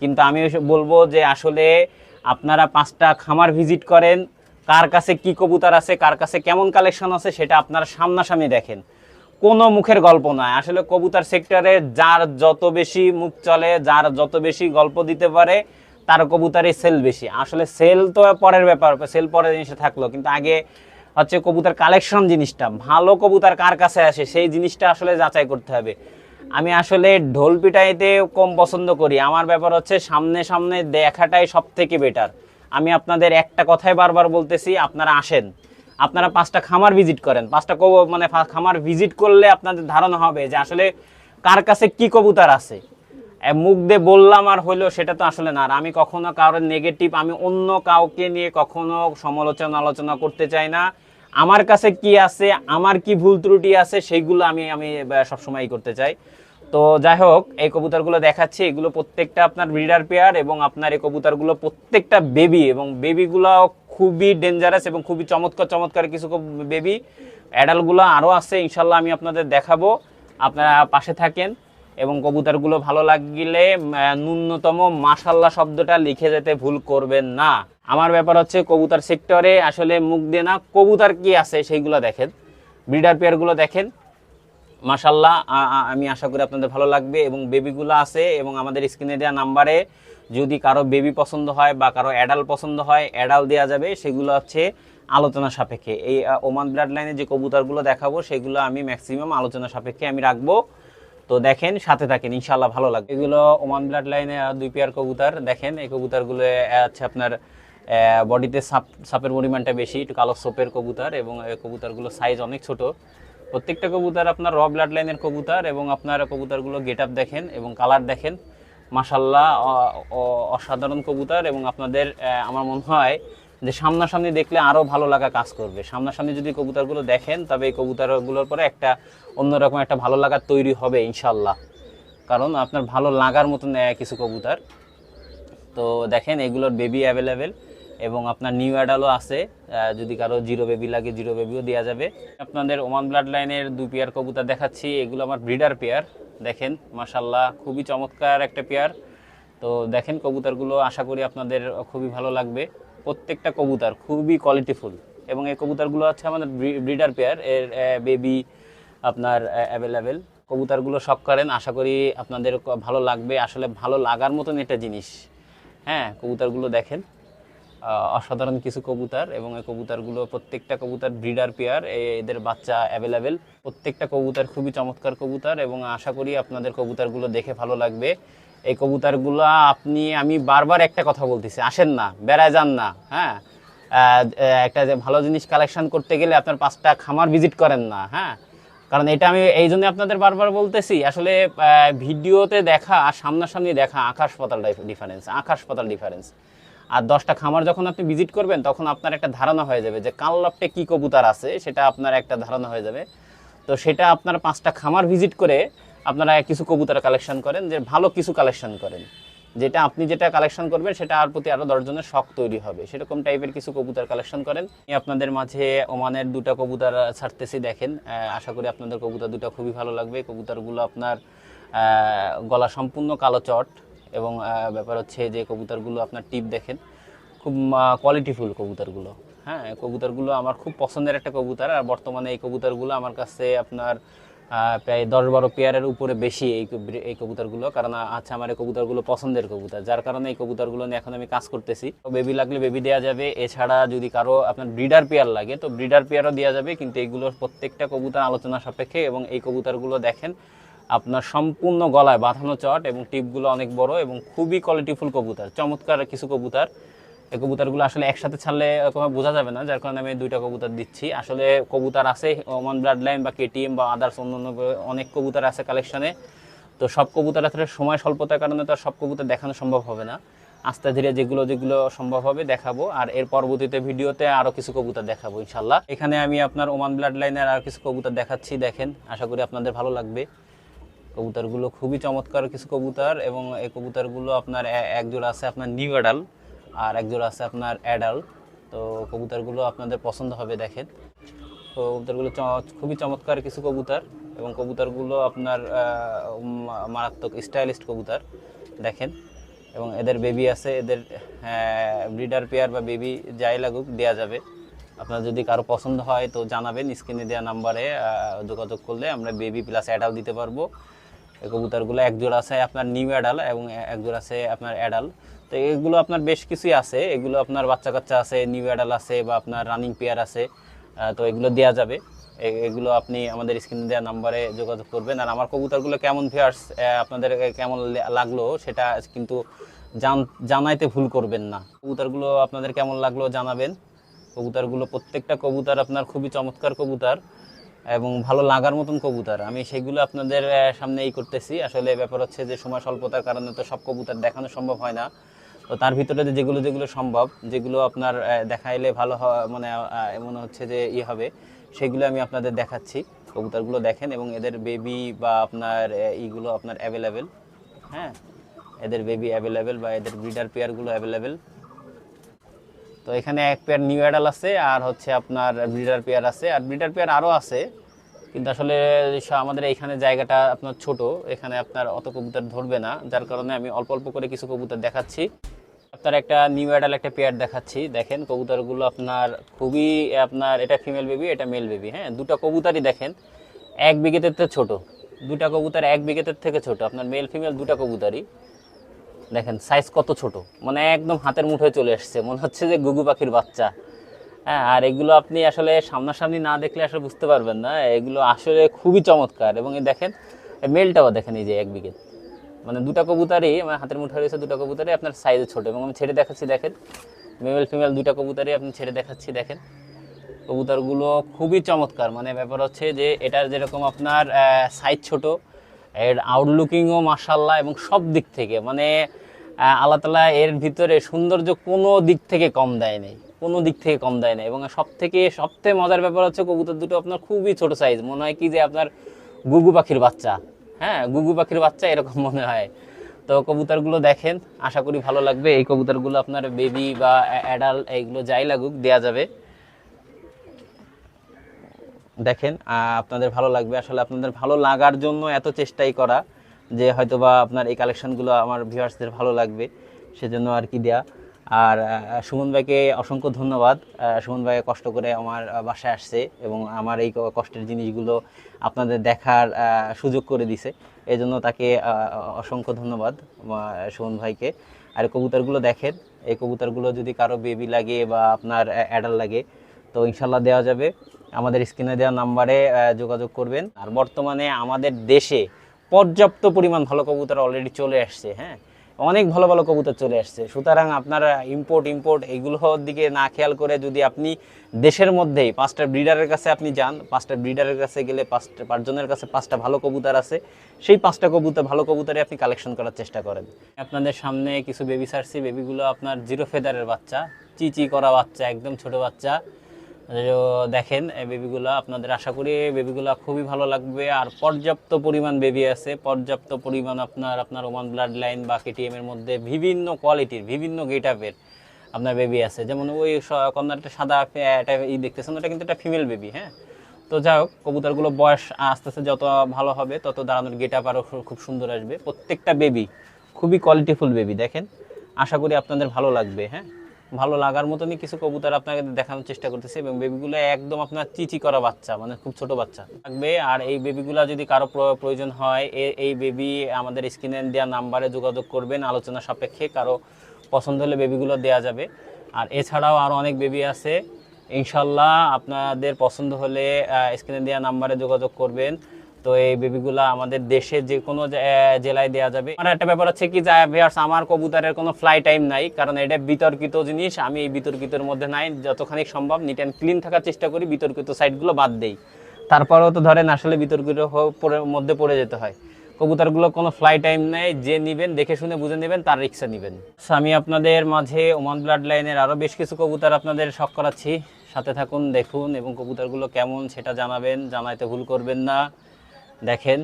কিন্তু আমি বলবো যে আসলে আপনারা 5টা খামার ভিজিট করেন, কার কাছে কি কবুতর আছে, কার কাছে কেমন কালেকশন আছে, সেটা আপনারা সামনাসামনি দেখেন, কোনো মুখের গল্প নয়। আসলে কবুতর সেক্টরে যার যত বেশি মুখ চলে, যার যত বেশি গল্প দিতে পারে, তার কবুতরে সেল বেশি। আসলে সেল তো পরের ব্যাপার, সেল পরের জিনিসটা থাকলো, কিন্তু আগে হচ্ছে কবুতর কালেকশন জিনিসটা, ভালো কবুতর কার কাছে আসে সেই জিনিসটা আসলে যাচাই করতে হবে। আমি আসলে ঢোল পিটাইতে কম পছন্দ করি, আমার ব্যাপার হচ্ছে সামনে সামনে দেখাটাই সব থেকে বেটার। আমি আপনাদের একটা কথাই বারবার বলতেছি, আপনারা আসেন, আপনারা 5টা খামার ভিজিট করেন, 5টা মানে খামার ভিজিট করলে আপনাদের ধারণা হবে যে আসলে কার কাছে কি কবুতর আছে। মুখ দিয়ে বললাম আর হইলো সেটা তো আসলে না। আর আমি কখনো কারোর নেগেটিভ, আমি অন্য কাউকে নিয়ে কখনো আলোচনা করতে চাই না। আমার কাছে কি আছে, আমার কি ভুল ত্রুটি আছে, সেইগুলো আমি সবসময়ই করতে চাই। তো যাই হোক, এই কবুতরগুলো দেখাচ্ছি, এগুলো প্রত্যেকটা আপনার ব্রিডার পেয়ার এবং আপনার এই কবুতরগুলো প্রত্যেকটা বেবি, এবং বেবিগুলো খুবই ডেঞ্জারাস এবং খুবই চমৎকার কিছু বেবি। অ্যাডাল্টগুলো আরও আছে ইনশাল্লাহ, আমি আপনাদের দেখাবো, আপনারা পাশে থাকেন। এবং কবুতরগুলো ভালো লাগলে ন্যূনতম মাশাল্লাহ শব্দটা লিখে যেতে ভুল করবেন না। আমার ব্যাপার হচ্ছে কবুতর সেক্টরে আসলে মুখ দিয়ে না, কবুতর কি আছে সেইগুলো দেখেন, ব্রিডার পেয়ারগুলো দেখেন, মাশাল্লাহ আমি আশা করি আপনাদের ভালো লাগবে। এবং বেবিগুলো আছে, এবং আমাদের স্ক্রিনে দেওয়া নাম্বারে যদি কারো বেবি পছন্দ হয় বা কারো অ্যাডাল্ট পছন্দ হয়, অ্যাডাল্ট দেওয়া যাবে, সেগুলো হচ্ছে আলোচনা সাপেক্ষে। এই ওমান ব্লাড লাইনে যে কবুতরগুলো দেখাবো সেগুলো আমি ম্যাক্সিমাম আলোচনা সাপেক্ষে আমি রাখবো। তো দেখেন, সাথে থাকেন, ইনশাল্লাহ ভালো লাগবে। এগুলো ওমান ব্লাড লাইনে 2 পেয়ার কবুতর দেখেন। এই কবুতরগুলো আছে আপনার বডিতে সাপের পরিমাণটা বেশি, একটু কালো সোপের কবুতর, এবং এই কবুতরগুলো সাইজ অনেক ছোট। প্রত্যেকটা কবুতর আপনার র ব্লাড লাইনের কবুতর, এবং আপনার কবুতরগুলো গেট আপ দেখেন এবং কালার দেখেন, মাশাল্লাহ অসাধারণ কবুতর। এবং আপনাদের আমার মনে হয় যে সামনাসামনি দেখলে আরও ভালো লাগা কাজ করবে। সামনাসামনি যদি কবুতরগুলো দেখেন তবে এই কবুতরগুলোর পরে একটা অন্যরকম একটা ভালো লাগা তৈরি হবে ইনশাল্লাহ, কারণ আপনার ভালো লাগার মতন কিছু কবুতর। তো দেখেন এগুলোর বেবি অ্যাভেলেবেল এবং আপনার নিউ অ্যাডালও আছে, যদি কারো জিরো বেবি লাগে জিরো বেবিও দেওয়া যাবে। আপনাদের ওমান ব্লাড লাইনের 2 পেয়ার কবুতর দেখাচ্ছি, এগুলো আমার ব্রিডার পেয়ার। দেখেন মাশাল্লাহ খুবই চমৎকার একটা পেয়ার। তো দেখেন কবুতরগুলো আশা করি আপনাদের খুবই ভালো লাগবে। প্রত্যেকটা কবুতর খুবই কোয়ালিটিফুল এবং এই কবুতরগুলো হচ্ছে আমাদের ব্রিডার পেয়ার, এর বেবি আপনার অ্যাভেলেবেল। কবুতরগুলো শখ করেন, আশা করি আপনাদের ভালো লাগবে। আসলে ভালো লাগার মতন একটা জিনিস। হ্যাঁ, কবুতরগুলো দেখেন অসাধারণ কিছু কবুতর এবং এই কবুতরগুলো প্রত্যেকটা কবুতর ব্রিডার পেয়ার, এদের বাচ্চা অ্যাভেলেবেল। প্রত্যেকটা কবুতর খুবই চমৎকার কবুতর এবং আশা করি আপনাদের কবুতরগুলো দেখে ভালো লাগবে। এই কবুতরগুলো আমি বারবার একটা কথা বলতেছি, আসেন না, বেড়ায় যান না। হ্যাঁ, একটা যে ভালো জিনিস কালেকশন করতে গেলে আপনার 5টা খামার ভিজিট করেন না। হ্যাঁ, কারণ এটা আমি এই জন্য আপনাদের বারবার বলতেছি, আসলে ভিডিওতে দেখা আর সামনাসামনি দেখা আকাশ পাতাল ডিফারেন্স। আর 10টা খামার যখন আপনি ভিজিট করবেন তখন আপনার একটা ধারণা হয়ে যাবে যে কাল লফটে কী কবুতর আছে, সেটা আপনার একটা ধারণা হয়ে যাবে। তো সেটা আপনার 5টা খামার ভিজিট করে আপনারা কিছু কবুতর কালেকশন করেন, যে ভালো কিছু কালেকশন করেন, যেটা আপনি যেটা কালেকশন করবেন সেটা আর প্রতি আরও 10 জনের শখ তৈরি হবে, সেরকম টাইপের কিছু কবুতর কালেকশন করেন। আমি আপনাদের মাঝে ওমানের 2টা কবুতর ছাড়তেছি, দেখেন আশা করি আপনাদের কবুতর 2টা খুবই ভালো লাগবে। কবুতরগুলো আপনার গলা সম্পূর্ণ কালো চট এবং ব্যাপার হচ্ছে যে কবুতরগুলো আপনার টিপ দেখেন খুব কোয়ালিটিফুল কবুতরগুলো। হ্যাঁ, কবুতরগুলো আমার খুব পছন্দের একটা কবুতর, আর বর্তমানে এই কবুতরগুলো আমার কাছে আপনার প্রায় 10-12 পেয়ারের উপরে বেশি এই কবুতরগুলো, কারণ আচ্ছা আমার এই কবুতরগুলো পছন্দের কবুতর, যার কারণে এই কবুতরগুলো নিয়ে এখন আমি কাজ করতেছি। বেবি লাগলে বেবি দেওয়া যাবে, এছাড়া যদি কারো আপনার ব্রিডার পেয়ার লাগে তো ব্রিডার পেয়ারও দেওয়া যাবে, কিন্তু এইগুলোর প্রত্যেকটা কবুতর আলোচনা সাপেক্ষে। এবং এই কবুতরগুলো দেখেন আপনার সম্পূর্ণ গলায় বাঁধানো চট এবং টিপগুলো অনেক বড় এবং খুবই কোয়ালিটিফুল কবুতর, চমৎকার কিছু কবুতর। এই কবুতরগুলো আসলে একসাথে ছাড়লে কোনো বোঝা যাবে না, যার কারণে আমি 2টা কবুতর দিচ্ছি। আসলে কবুতর আছে ওমান ব্লাড লাইন বা কেটিএম বা আদার্স অন্যান্য অনেক কবুতর আছে কালেকশনে। তো সব কবুতর আসলে সময় স্বল্পতার কারণে তো সব কবুতর দেখানো সম্ভব হবে না, আস্তে ধীরে যেগুলো সম্ভব হবে দেখাবো। আর এর পরবর্তীতে ভিডিওতে আরও কিছু কবুতর দেখাবো ইনশাল্লাহ। এখানে আমি আপনার ওমান ব্লাড লাইনের আর কিছু কবুতর দেখাচ্ছি, দেখেন আশা করি আপনাদের ভালো লাগবে। কবুতরগুলো খুবই চমৎকার কিছু কবুতর এবং এই কবুতরগুলো আপনার এক জোড়া আছে আপনার নিউ অ্যাডাল আর এক জোড়া আছে আপনার অ্যাডাল। তো কবুতরগুলো আপনাদের পছন্দ হবে, দেখেন কবুতরগুলো খুবই চমৎকার কিছু কবুতর এবং কবুতরগুলো আপনার মারাত্মক স্টাইলিস্ট কবুতর দেখেন। এবং এদের বেবি আছে, এদের ব্রিডার পেয়ার বা বেবি যাই লাগুক দেওয়া যাবে। আপনার যদি কারো পছন্দ হয় তো জানাবেন, স্ক্রিনে দেওয়া নাম্বারে যোগাযোগ করলে আমরা বেবি প্লাস অ্যাডাল দিতে পারবো। এই কবুতরগুলো এক জোড়া আছে আপনার নিউ অ্যাডাল এবং এক জোড়া আছে আপনার অ্যাডাল। তো এগুলো আপনার বেশ কিছুই আছে, এগুলো আপনার বাচ্চা কাচ্চা আছে, নিউ অ্যাডাল আছে বা আপনার রানিং পেয়ার আছে। তো এগুলো দেওয়া যাবে, এগুলো আপনি আমাদের স্ক্রিনে দেওয়া নাম্বারে যোগাযোগ করবেন। আর আমার কবুতরগুলো কেমন ভিউয়ার্স আপনাদের কেমন লাগলো সেটা কিন্তু জানাইতে ভুল করবেন না। কবুতরগুলো আপনাদের কেমন লাগলো জানাবেন। কবুতরগুলো প্রত্যেকটা কবুতর আপনার খুবই চমৎকার কবুতর এবং ভালো লাগার মতন কবুতর, আমি সেগুলো আপনাদের সামনে করতেছি। আসলে ব্যাপার হচ্ছে যে সময় স্বল্পতার কারণে তো সব কবুতর দেখানো সম্ভব হয় না। তো তার ভিতরে যেগুলো সম্ভব, যেগুলো আপনার দেখাইলে ভালো মানে মনে হচ্ছে যে হবে, সেগুলো আমি আপনাদের দেখাচ্ছি। কবুতরগুলো দেখেন এবং এদের বেবি বা আপনার এইগুলো আপনার অ্যাভেলেবেল। হ্যাঁ, এদের বেবি অ্যাভেলেবেল বা এদের ব্রিডার পেয়ারগুলো অ্যাভেলেবেল। তো এখানে এক পেয়ার নিউ অ্যাডাল আছে আর হচ্ছে আপনার ব্রিডার পেয়ার আছে, আর ব্রিডার পেয়ার আরও আছে, কিন্তু আসলে আমাদের এইখানে জায়গাটা আপনার ছোট, এখানে আপনার অত কবুতর ধরবে না, যার কারণে আমি অল্প অল্প করে কিছু কবুতর দেখাচ্ছি। আপনার একটা নিউ অ্যাডাল একটা পেয়ার দেখাচ্ছি, দেখেন কবুতরগুলো আপনার খুবই আপনার এটা ফিমেল বেবি এটা মেল বেবি। হ্যাঁ, 2টা কবুতরই দেখেন 1 বিঘেতের থেকে ছোট, 2টা কবুতর 1 বিঘেতের থেকে ছোট, আপনার মেল ফিমেল 2টা কবুতরই দেখেন সাইজ কত ছোট, মানে একদম হাতের মুঠোয় চলে আসছে, মনে হচ্ছে যে গুগু পাখির বাচ্চা। হ্যাঁ, আর এগুলো আপনি আসলে সামনাসামনি না দেখলে আসলে বুঝতে পারবেন না, এগুলো আসলে খুবই চমৎকার। এবং এই দেখেন মেলটাও দেখেন, এই যে 1 বিঘে, মানে 2টা কবুতরই মানে হাতের মুঠোয় রয়েছে, 2টা কবুতরই আপনার সাইজে ছোট। এবং আমি ছেড়ে দেখাচ্ছি, দেখেন মেল ফিমেল 2টা কবুতরই আপনি ছেড়ে দেখাচ্ছি, দেখেন কবুতরগুলো খুবই চমৎকার। মানে ব্যাপার হচ্ছে যে এটার যেরকম আপনার সাইজ ছোট, এর আউটলুকিংও মাশাআল্লাহ এবং সব দিক থেকে মানে আল্লাহ তাআলা এর ভিতরে সৌন্দর্য কোনো দিক থেকে কম দেয় নাই, কোনো দিক থেকে কম দেয় না। এবং সবথেকে মজার ব্যাপার হচ্ছে কবুতর দুটো আপনার খুবই ছোট সাইজ, মনে হয় কি যে আপনার গুগু পাখির বাচ্চা, হ্যাঁ গুগু পাখির বাচ্চা এরকম মনে হয়। তো কবুতরগুলো দেখেন, আশা করি ভালো লাগবে। এই কবুতরগুলো আপনার বেবি বা অ্যাডাল্ট এইগুলো যাই লাগুক দেয়া যাবে। দেখেন আপনাদের ভালো লাগবে, আসলে আপনাদের ভালো লাগার জন্য এত চেষ্টাই করা, যে হয়তোবা আপনার এই কালেকশনগুলো আমার ভিউয়ার্সদের ভালো লাগবে সেজন্য আর কি দেয়া। আর সুমন ভাইকে অসংখ্য ধন্যবাদ। সুমন ভাই কষ্ট করে আমার বাসায় আসছে এবং আমার এই কষ্টের জিনিসগুলো আপনাদের দেখার সুযোগ করে দিছে, এই জন্য তাকে অসংখ্য ধন্যবাদ সুমন ভাইকে। আর কবুতরগুলো দেখেন, এই কবুতরগুলো যদি কারো বেবি লাগে বা আপনার অ্যাডাল্ট লাগে তো ইনশাল্লাহ দেওয়া যাবে। আমাদের স্ক্রিনে দেওয়া নাম্বারে যোগাযোগ করবেন। আর বর্তমানে আমাদের দেশে পর্যাপ্ত পরিমাণ ভালো কবুতর অলরেডি চলে আসছে, হ্যাঁ অনেক ভালো ভালো কবুতর চলে আসছে। সুতরাং আপনারা ইম্পোর্ট এগুলোর দিকে না খেয়াল করে যদি আপনি দেশের মধ্যেই 5টা ব্রিডারের কাছে আপনি যান, 5টা ব্রিডারের কাছে গেলে 5জনের কাছে 5টা ভালো কবুতর আছে, সেই 5টা ভালো কবুতরে আপনি কালেকশন করার চেষ্টা করেন। আপনাদের সামনে কিছু বেবি ছাড়ছি, বেবিগুলো আপনার জিরো ফেদারের বাচ্চা, চিচি করা বাচ্চা, একদম ছোট বাচ্চা। দেখেন এই বেবিগুলো আপনাদের, আশা করি বেবিগুলো খুবই ভালো লাগবে। আর পর্যাপ্ত পরিমাণ বেবি আছে, পর্যাপ্ত পরিমাণ আপনার ওমান ব্লাড লাইন বা কেটিএম এর মধ্যে বিভিন্ন কোয়ালিটির বিভিন্ন গেট আপের আপনার বেবি আছে। যেমন ওই কর্নারটা সাদা একটা দেখতেছেন, ওটা কিন্তু একটা ফিমেল বেবি, হ্যাঁ। তো যাই হোক, কবুতরগুলো বয়স আস্তে আস্তে যত ভালো হবে তত দাঁড়ানোর গেট আপ আরও খুব সুন্দর আসবে। প্রত্যেকটা বেবি খুবই কোয়ালিটিফুল বেবি, দেখেন আশা করি আপনাদের ভালো লাগবে। হ্যাঁ, ভালো লাগার মতনই কিছু কবুতর আপনাকে দেখানোর চেষ্টা করতেছি এবং বেবিগুলো একদম আপনার চিচি করা বাচ্চা, মানে খুব ছোট বাচ্চা থাকবে। আর এই বেবিগুলো যদি কারো প্রয়োজন হয়, এই বেবি আমাদের স্ক্রিনে দেওয়া নাম্বারে যোগাযোগ করবেন, আলোচনা সাপেক্ষে কারো পছন্দ হলে বেবিগুলো দেওয়া যাবে। আর এছাড়াও আরও অনেক বেবি আছে, ইনশাল্লাহ আপনাদের পছন্দ হলে স্ক্রিনে দেওয়া নাম্বারে যোগাযোগ করবেন। তো এই বেবিগুলো আমাদের দেশের যে কোনো জেলায় দেওয়া যাবে। আর একটা ব্যাপার হচ্ছে কি, আমার কবুতরের কোনো ফ্লাই টাইম নাই, কারণ এটা বিতর্কিত জিনিস। আমি এই বিতর্কিতর মধ্যে নাই, যতখানি সম্ভব নিট অ্যান্ড ক্লিন থাকার চেষ্টা করি, বিতর্কিত সাইডগুলো বাদ দেই। তারপরেও তো ধরেন আসলে বিতর্কিত মধ্যে পড়ে যেতে হয়। কবুতরগুলো কোনো ফ্লাই টাইম নেই, যে নেবেন দেখে শুনে বুঝে নেবেন, তার রিক্সা নেবেন। আমি আপনাদের মাঝে ওমান ব্লাড লাইনের আরও বেশ কিছু কবুতর আপনাদের শখ করাচ্ছি, সাথে থাকুন, দেখুন এবং কবুতরগুলো কেমন সেটা জানাবেন, জানাইতে ভুল করবেন না। দেখেন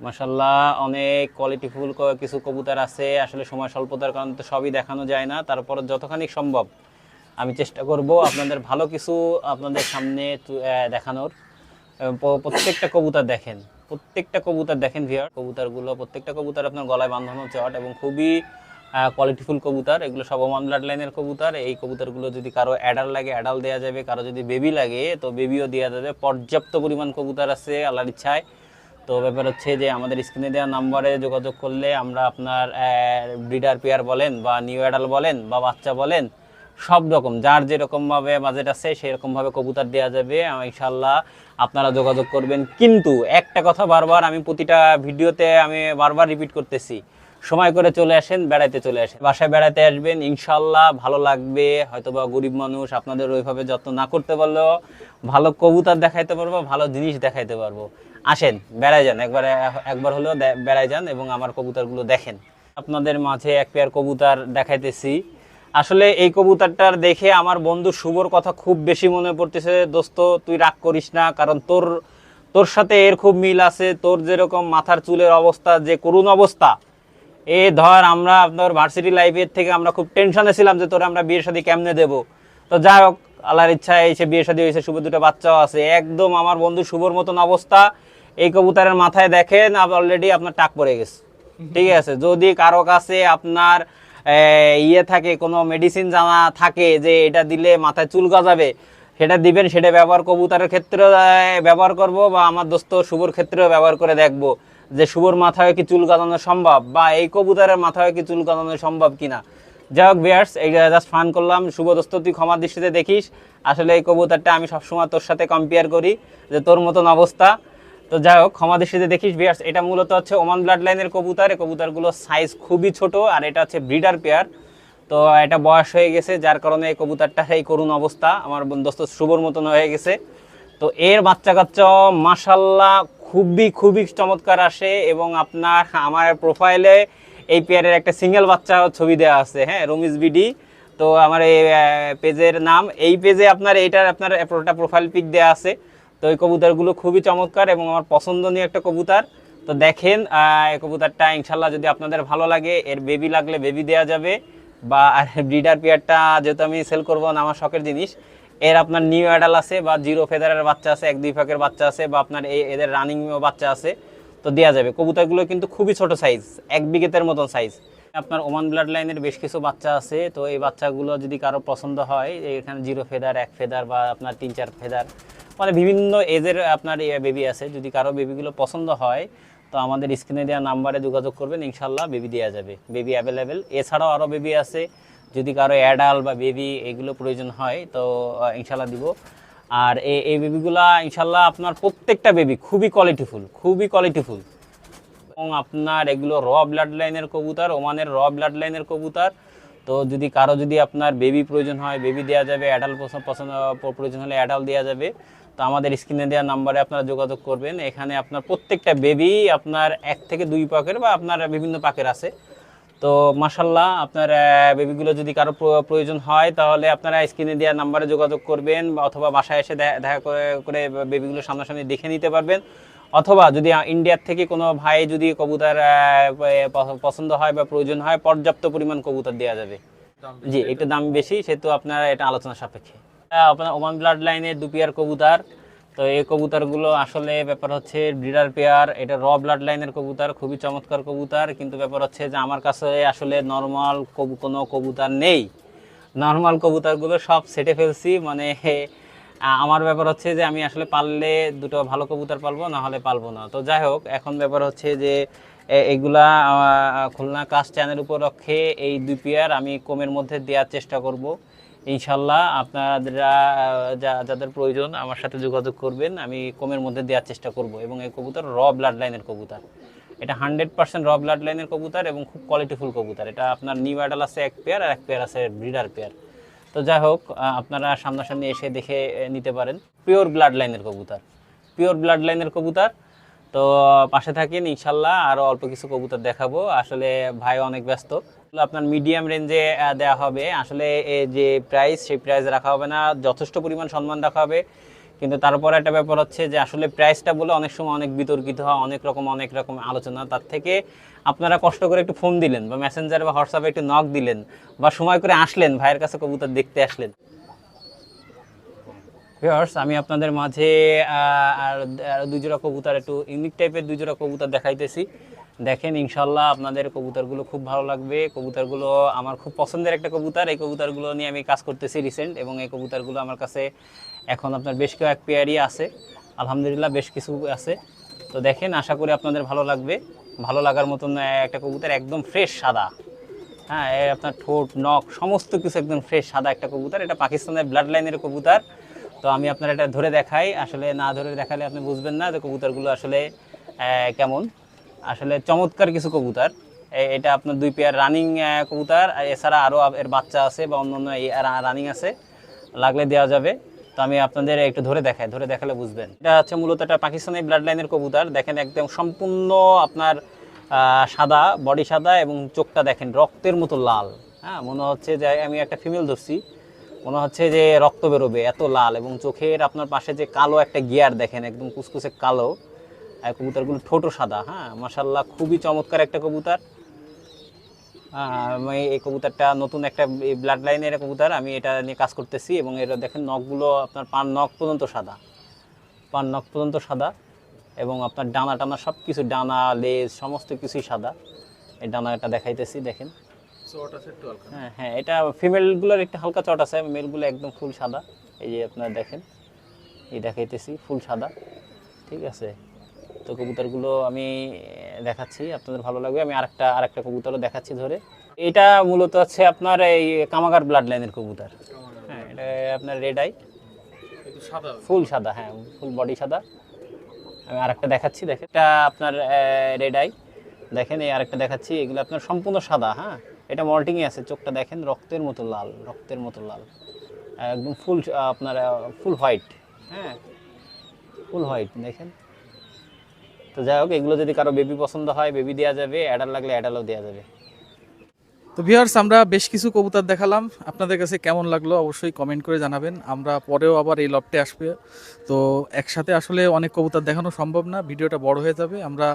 মাশাআল্লাহ অনেক কোয়ালিটিফুল কিছু কবুতর আছে, আসলে সময় স্বল্পতার কারণে তো সবই দেখানো যায় না, তারপর যতখানি সম্ভব আমি চেষ্টা করব আপনাদের ভালো কিছু আপনাদের সামনে দেখানোর। প্রত্যেকটা কবুতর দেখেন, ভিউয়ার কবুতরগুলো, প্রত্যেকটা কবুতর আপনার গলায় বাঁধানো চট এবং খুবই কোয়ালিটিফুল কবুতর। এগুলো সব ওমান ব্লাড লাইনের কবুতর। এই কবুতরগুলো যদি কারো অ্যাডাল্ট লাগে অ্যাডাল্ট দেওয়া যাবে, কারো যদি বেবি লাগে তো বেবিও দেওয়া যাবে। পর্যাপ্ত পরিমাণ কবুতর আছে আল্লাহর ইচ্ছায়। তো ব্যাপার হচ্ছে যে আমাদের স্ক্রিনে দেওয়া নাম্বারে যোগাযোগ করলে আমরা আপনার ব্রিডার পেয়ার বলেন বা নিউ অ্যাডাল্ট বলেন বা বাচ্চা বলেন, সব রকম যার যেরকমভাবে বাজেট আছে সেরকমভাবে কবুতর দেওয়া যাবে ইনশাল্লাহ। আপনারা যোগাযোগ করবেন। কিন্তু একটা কথা বারবার আমি প্রতিটা ভিডিওতে আমি বারবার রিপিট করতেছি, সময় করে চলে আসেন, বেড়াইতে চলে আসেন, বাসায় বেড়াতে আসবেন, ইনশাল্লাহ ভালো লাগবে। হয়তোবা গরিব মানুষ, আপনাদের ওইভাবে যত্ন না করতে পারলেও ভালো কবুতর দেখাইতে পারবো, ভালো জিনিস দেখাইতে পারবো। আসেন, বেড়ায় যান, একবার হলেও বেড়ায় যান এবং আমার কবুতরগুলো দেখেন। আপনাদের মাঝে এক পেয়ার কবুতর দেখাইতেছি। আসলে এই কবুতরটার দেখে আমার বন্ধু শুভর কথা খুব বেশি মনে পড়তেছে। দোস্ত, তুই রাগ করিস না, কারণ তোর সাথে এর খুব মিল আছে। তোর যেরকম মাথার চুলের অবস্থা, যে করুণ অবস্থা, ধর আমরা আপনার ভার্সিটি লাইফের থেকে আমরা খুব টেনশনে ছিলাম যে তোর আমরা বিয়ের শাদী কেমনে দেব। তো যাই হোক, আল্লাহর ইচ্ছায় এসে বিয়ের শাদী হয়েছে, শুভ দুটো বাচ্চাও আছে। একদম আমার বন্ধু শুভর মতন অবস্থা। এই কবুতরের মাথায় দেখেন অলরেডি আপনার টাক পড়ে গেছে, ঠিক আছে। যদি কারো কাছে আপনার থাকে, কোনো মেডিসিন জানা থাকে যে এটা দিলে মাথায় চুল গজাবে, সেটা দিবেন, সেটা ব্যবহার কবুতরের ক্ষেত্রে ব্যবহার করব বা আমার দোস্ত শুভর ক্ষেত্রেও ব্যবহার করে দেখব যে শুভর মাথায় কি চুল গজানো সম্ভব বা এই কবুতরের মাথায় কি চুল গজানো সম্ভব কিনা। যাই হোক ভিউয়ার্স, এই জাস্ট ফান করলাম। শুভ দোস্ত, তুই ক্ষমার দৃষ্টিতে দেখিস, আসলে এই কবুতরটা আমি সবসময় তোর সাথে কম্পেয়ার করি যে তোর মতন অবস্থা। তো যাই হোক, ক্ষমা দৃষ্টিতে দেখিস। ভিউয়ার্স, এটা মূলত হচ্ছে ওমান ব্লাড লাইনের কবুতর। এই কবুতরগুলো সাইজ খুবই ছোট, আর এটা হচ্ছে ব্রিডার পেয়ার। তো এটা বয়স হয়ে গেছে, যার কারণে এই কবুতরটার এই করুণ অবস্থা, আমার দোস্ত শুভর মতন হয়ে গেছে। তো এর বাচ্চা কাচ্চা মাশাআল্লাহ খুবই চমৎকার আসে এবং আমার প্রোফাইলে এই পেয়ারের একটা সিঙ্গেল বাচ্চা ছবি দেওয়া আছে, হ্যাঁ, রমিজ বিডি। তো আমার এই পেজের নাম, এই পেজে আপনার এইটার আপনার একটা প্রোফাইল পিক দেওয়া আছে। তো এই কবুতরগুলো খুবই চমৎকার এবং আমার পছন্দনীয় একটা কবুতর। তো দেখেন এই কবুতরটা ইনশাল্লাহ যদি আপনাদের ভালো লাগে, এর বেবি লাগলে বেবি দেওয়া যাবে, বা আর ব্রিডার পেয়ারটা যেহেতু আমি সেল করবো না, আমার শখের জিনিস, এর আপনার নিউ অ্যাডাল আছে বা জিরো ফেদারের বাচ্চা আছে, 1-2 ফাঁকের বাচ্চা আছে, বা আপনার এদের রানিং বাচ্চা আছে, তো দেওয়া যাবে। কবুতরগুলো কিন্তু খুবই ছোট সাইজ, 1 বিঘেতের মতন সাইজ। আপনার ওমান ব্লাড লাইনের বেশ কিছু বাচ্চা আছে, তো এই বাচ্চাগুলো যদি কারো পছন্দ হয়, এখানে 0 ফেদার, 1 ফেদার, বা আপনার 3-4 ফেদার, মানে বিভিন্ন এজের আপনার বেবি আছে। যদি কারো বেবিগুলো পছন্দ হয়, তো আমাদের স্ক্রিনে দেওয়া নাম্বারে যোগাযোগ করবেন, ইনশাল্লাহ বেবি দেওয়া যাবে, বেবি অ্যাভেলেবেল। এছাড়াও আরও বেবি আছে, যদি কারো অ্যাডাল বা বেবি এগুলো প্রয়োজন হয়, তো ইনশাল্লাহ দিব। আর এই বেবিগুলা ইনশাল্লাহ আপনার প্রত্যেকটা বেবি খুবই কোয়ালিটিফুল, খুবই কোয়ালিটিফুল। এবং আপনার এগুলো র ব্লাড লাইনের কবুতর, ওমানের র ব্লাড লাইনের কবুতর। তো যদি কারো যদি আপনার বেবি প্রয়োজন হয়, বেবি দেওয়া যাবে, অ্যাডাল পছন্দ প্রয়োজন হলে অ্যাডাল দেওয়া যাবে। তো আমাদের স্ক্রিনে দেওয়া নাম্বারে আপনারা যোগাযোগ করবেন। এখানে আপনার প্রত্যেকটা বেবি আপনার 1 থেকে 2 পাকের বা আপনার বিভিন্ন পাকের আছে। তো মাশাল্লাহ আপনার বেবিগুলো যদি কারো প্রয়োজন হয়, তাহলে আপনারা স্ক্রিনে দেওয়া নাম্বারে যোগাযোগ করবেন, বা অথবা বাসায় এসে দেখা করে বেবিগুলো সামনাসামনি দেখে নিতে পারবেন। অথবা যদি ইন্ডিয়ার থেকে কোনো ভাই যদি কবুতর পছন্দ হয় বা প্রয়োজন হয়, পর্যাপ্ত পরিমাণ কবুতর দেওয়া যাবে। জি, একটু দাম বেশি, সেহেতু আপনারা এটা আলোচনা সাপেক্ষে। আপনার ওমান ব্লাড লাইনের 2 পেয়ার কবুতর। তো এই কবুতরগুলো আসলে ব্যাপার হচ্ছে ব্রিডার পেয়ার, এটা র ব্লাড লাইনের কবুতর, খুবই চমৎকার কবুতর। কিন্তু ব্যাপার হচ্ছে যে আমার কাছে আসলে নর্মাল কোনো কবুতর নেই, নর্মাল কবুতরগুলো সব সেটে ফেলছি। মানে আমার ব্যাপার হচ্ছে যে আমি আসলে পারলে 2টো ভালো কবুতর পালবো, না হলে পালবো না। তো যাই হোক, এখন ব্যাপার হচ্ছে যে এইগুলা খুলনা কাস্ট চ্যানেল উপলক্ষে এই 2 পেয়ার আমি কমের মধ্যে দেওয়ার চেষ্টা করব ইনশাল্লাহ। আপনারা যাদের প্রয়োজন আমার সাথে যোগাযোগ করবেন, আমি কমের মধ্যে দেওয়ার চেষ্টা করব। এবং এই কবুতর র ব্লাড লাইনের কবুতর, এটা 100% র ব্লাড লাইনের কবুতর এবং খুব কোয়ালিটিফুল কবুতর। এটা আপনার নিউ অ্যাডাল আছে 1 পেয়ার, আর 1 পেয়ার আছে ব্রিডার পেয়ার। তো যাই হোক, আপনারা সামনাসামনি এসে দেখে নিতে পারেন। পিওর ব্লাড লাইনের কবুতর, পিওর ব্লাড লাইনের কবুতর। তো পাশে থাকেন, ইনশাল্লাহ আরও অল্প কিছু কবুতর দেখাবো। আসলে ভাই অনেক ব্যস্ত। আপনার মিডিয়াম রেঞ্জে দেওয়া হবে। আসলে যে প্রাইস, সেই প্রাইস রাখা হবে না, যথেষ্ট পরিমাণ সম্মান রাখা হবে। কিন্তু তারপর একটা ব্যাপার হচ্ছে যে আসলে প্রাইসটা বলে অনেক সময় অনেক বিতর্কিত হয়, অনেক রকম আলোচনা। তার থেকে আপনারা কষ্ট করে একটু ফোন দিলেন, বা মেসেঞ্জারে বা হোয়াটসঅ্যাপে একটু নক দিলেন, বা সময় করে আসলেন, ভাইয়ের কাছে কবুতর দেখতে আসলেন। ভিউয়ার্স, আমি আপনাদের মাঝে আর 2 জোড়া কবুতর, একটু ইউনিক টাইপের 2 জোড়া কবুতর দেখাইতেছি। দেখেন ইনশাল্লাহ আপনাদের কবুতরগুলো খুব ভালো লাগবে। কবুতরগুলো আমার খুব পছন্দের একটা কবুতর। এই কবুতরগুলো নিয়ে আমি কাজ করতেছি রিসেন্ট, এবং এই কবুতরগুলো আমার কাছে এখন আপনার বেশ কয়েক পেয়ারই আছে, আলহামদুলিল্লাহ বেশ কিছু আছে। তো দেখেন, আশা করি আপনাদের ভালো লাগবে। ভালো লাগার মতন একটা কবুতর, একদম ফ্রেশ সাদা। হ্যাঁ, আপনার ঠোঁট, নখ সমস্ত কিছু একদম ফ্রেশ সাদা একটা কবুতর। এটা পাকিস্তানের ব্লাড লাইনের কবুতর। তো আমি আপনার এটা ধরে দেখাই, আসলে না ধরে দেখালে আপনি বুঝবেন না যে কবুতরগুলো আসলে কেমন। আসলে চমৎকার কিছু কবুতর। এটা আপনার 2 পেয়ার রানিং কবুতর, এছাড়া আরও এর বাচ্চা আছে বা অন্যান্য রানিং আছে, লাগলে দেওয়া যাবে। তো আমি আপনাদের একটু ধরে দেখাই, ধরে দেখালে বুঝবেন। এটা হচ্ছে মূলত একটা পাকিস্তানি ব্লাড লাইনের কবুতর। দেখেন একদম সম্পূর্ণ আপনার সাদা, বডি সাদা, এবং চোখটা দেখেন রক্তের মতো লাল। হ্যাঁ, মনে হচ্ছে যে আমি একটা ফিমেল ধরছি, মনে হচ্ছে যে রক্ত বেরোবে, এত লাল। এবং চোখের আপনার পাশে যে কালো একটা গিয়ার দেখেন, একদম কুচকুচে কালো। কবুতরগুলো ঠোঁটও সাদা। হ্যাঁ, মাশাআল্লাহ খুবই চমৎকার একটা কবুতর। আমি এই কবুতরটা নতুন একটা ব্লাড লাইনের কবুতর, আমি এটা নিয়ে কাজ করতেছি। এবং এটা দেখেন নখগুলো আপনার পান নখ পর্যন্ত সাদা, পান নখ পর্যন্ত সাদা। এবং আপনার ডানা টানা সব কিছু, ডানা লেজ সমস্ত কিছুই সাদা। এই ডানাটা দেখাইতেছি, দেখেন। হ্যাঁ হ্যাঁ, এটা ফিমেলগুলোর একটু হালকা চট আছে, মেলগুলো একদম ফুল সাদা। এই যে আপনারা দেখেন, এই দেখাইতেছি ফুল সাদা, ঠিক আছে। তো কবুতরগুলো আমি দেখাচ্ছি, আপনাদের ভালো লাগবে। আমি আরেকটা কবুতরও দেখাচ্ছি ধরে। এটা মূলত হচ্ছে আপনার এই কামাগার ব্লাড লাইনের কবুতর। হ্যাঁ, এটা আপনার রেড আই, ফুল সাদা। হ্যাঁ, ফুল বডি সাদা। আমি আরেকটা দেখাচ্ছি, দেখেন এটা আপনার রেড আই। দেখেন এই আরেকটা দেখাচ্ছি, এগুলো আপনার সম্পূর্ণ সাদা। হ্যাঁ, এটা মল্টিংয়ে আছে, চোখটা দেখেন রক্তের মতো লাল, রক্তের মতো লাল, একদম ফুল আপনার ফুল হোয়াইট। হ্যাঁ, ফুল হোয়াইট দেখেন। তো যাই হোক, এগুলো যদি কারো বেবি পছন্দ হয়, বেবি দেওয়া যাবে, অ্যাডাল লাগলে অ্যাডালও দেওয়া যাবে। তো ভিউয়ার্স, আমরা বেশ কিছু কবুতর দেখালাম, আপনাদের কাছে কেমন লাগলো অবশ্যই কমেন্ট করে জানাবেন। আমরা পরেও আবার এই লফটে আসবে, তো একসাথে আসলে অনেক কবুতর দেখানো সম্ভব না, ভিডিওটা বড় হয়ে যাবে। আমরা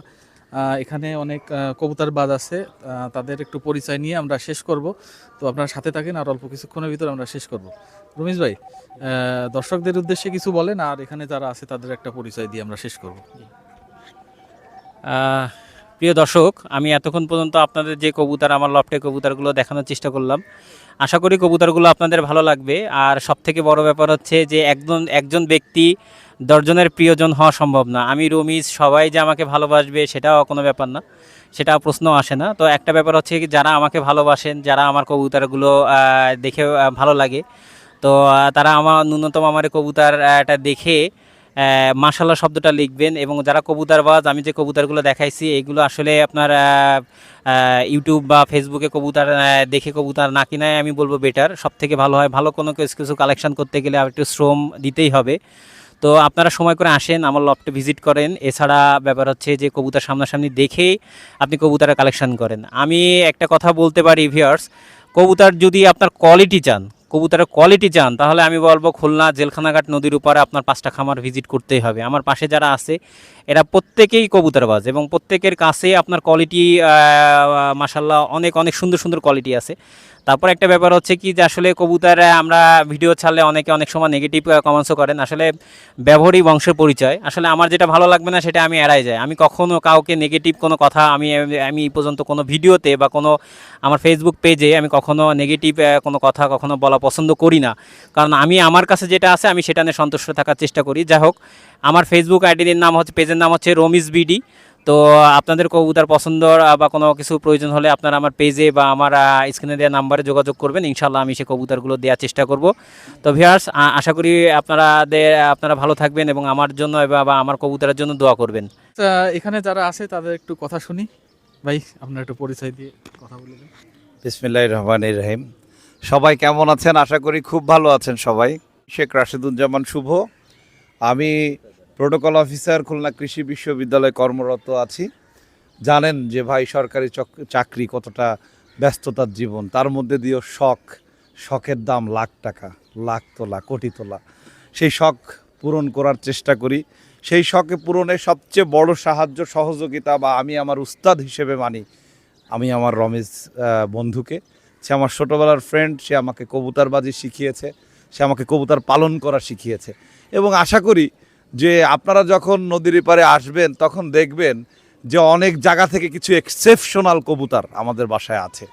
এখানে অনেক কবুতরবাজ আছে, তাদের একটু পরিচয় নিয়ে আমরা শেষ করব। তো আপনারা সাথে থাকেন, আর অল্প কিছুক্ষণের ভিতরে আমরা শেষ করব। রমেশ ভাই, দর্শকদের উদ্দেশ্যে কিছু বলেন, আর এখানে যারা আছে তাদের একটা পরিচয় দিয়ে আমরা শেষ করব। প্রিয় দর্শক, আমি এতক্ষণ পর্যন্ত আপনাদের যে কবুতর, আমার লফটে কবুতরগুলো দেখানোর চেষ্টা করলাম। আশা করি কবুতরগুলো আপনাদের ভালো লাগবে। আর সবথেকে বড় ব্যাপার হচ্ছে যে একজন ব্যক্তি 10 জনের প্রিয়জন হওয়া সম্ভব না। আমি রমিজ, সবাই যে আমাকে ভালোবাসবে সেটাও কোনো ব্যাপার না, সেটা প্রশ্ন আসে না। তো একটা ব্যাপার হচ্ছে কি, যারা আমাকে ভালোবাসেন, যারা আমার কবুতরগুলো দেখে ভালো লাগে, তো তারা ন্যূনতম আমার কবুতরটা দেখে মাশাআল্লাহ শব্দটা লিখবেন। এবং যারা কবুতরবাজ, আমি যে কবুতরগুলো দেখাইছি এগুলো আসলে আপনার ইউটিউব বা ফেসবুকে কবুতর দেখে কবুতর না কিনাই আমি বলবো বেটার, সব থেকে ভালো হয়। ভালো কোনো কিছু কালেকশন করতে গেলে আর একটু শ্রম দিতেই হবে। তো আপনারা সময় করে আসেন, আমার লফটে ভিজিট করেন। এছাড়া ব্যাপার হচ্ছে যে কবুতর সামনাসামনি দেখেই আপনি কবুতরের কালেকশন করেন। আমি একটা কথা বলতে পারি ভিউয়ার্স, কবুতর যদি আপনার কোয়ালিটি চান, কবুতরের কোয়ালিটি চান, তাহলে আমি বলবো খুলনা জেলখানাঘাট নদীর উপরে আপনার 5টা খামার ভিজিট করতেই হবে। আমার পাশে যারা আছে এরা প্রত্যেকেই কবুতরবাজ, এবং প্রত্যেকের কাছে আপনার কোয়ালিটি মাশাআল্লাহ অনেক অনেক সুন্দর সুন্দর কোয়ালিটি আছে। তারপর একটা ব্যাপার হচ্ছে কি, যে আসলে কবুতর আমরা ভিডিও ছাড়লে অনেকে অনেক সময় নেগেটিভ কমেন্টসও করেন। আসলে ব্যবহারই বংশের পরিচয়। আসলে আমার যেটা ভালো লাগবে না সেটা আমি এড়াই যাই। আমি কখনো কাউকে নেগেটিভ কোনো কথা আমি এই পর্যন্ত কোনো ভিডিওতে বা কোনো আমার ফেসবুক পেজে আমি কখনো নেগেটিভ কোনো কথা কখনো বলা পছন্দ করি না। কারণ আমি আমার কাছে যেটা আছে আমি সেটা নিয়ে সন্তুষ্ট থাকার চেষ্টা করি। যাই হোক, আমার ফেসবুক আইডির নাম হচ্ছে, পেজের নাম হচ্ছে রমিজ বিডি। তো আপনাদের কবুতর পছন্দ বা কোনো কিছু প্রয়োজন হলে আপনারা আমার পেজে বা আমার স্ক্রিনে দেওয়া নাম্বারে যোগাযোগ করবেন। ইনশাল্লাহ আমি সেই কবুতরগুলো দেওয়ার চেষ্টা করব। তো ভিউয়ার্স, আশা করি আপনারা ভালো থাকবেন এবং আমার জন্য বা আমার কবুতরের জন্য দোয়া করবেন। এখানে যারা আছে তাদের একটু কথা শুনি। ভাই, আপনার একটু পরিচয় দিয়ে কথা বলে দিন। বিসমিল্লাহির রহমানির রহিম। সবাই কেমন আছেন? আশা করি খুব ভালো আছেন সবাই। শেখ রাশেদুজ্জামান শুভ, আমি প্রোটোকল অফিসার, খুলনা কৃষি বিশ্ববিদ্যালয়ে কর্মরত আছি। জানেন যে ভাই, সরকারি চাকরি কতটা ব্যস্ততার জীবন, তার মধ্যে দিয়েও শখের দাম লাখ টাকা, লাখ তোলা, কোটি তোলা। সেই শখ পূরণ করার চেষ্টা করি। সেই শখে পূরণে সবচেয়ে বড় সাহায্য সহযোগিতা বা আমি আমার উস্তাদ হিসেবে মানি আমি আমার রমেশ বন্ধুকে। সে আমার ছোটোবেলার ফ্রেন্ড, সে আমাকে কবুতরবাজি শিখিয়েছে, সে আমাকে কবুতর পালন করা শিখিয়েছে। এবং আশা করি যে আপনারা যখন নদীর পাড়ে আসবেন তখন দেখবেন যে অনেক জায়গা থেকে কিছু এক্সেপশনাল কবুতর আমাদের বাসায় আছে।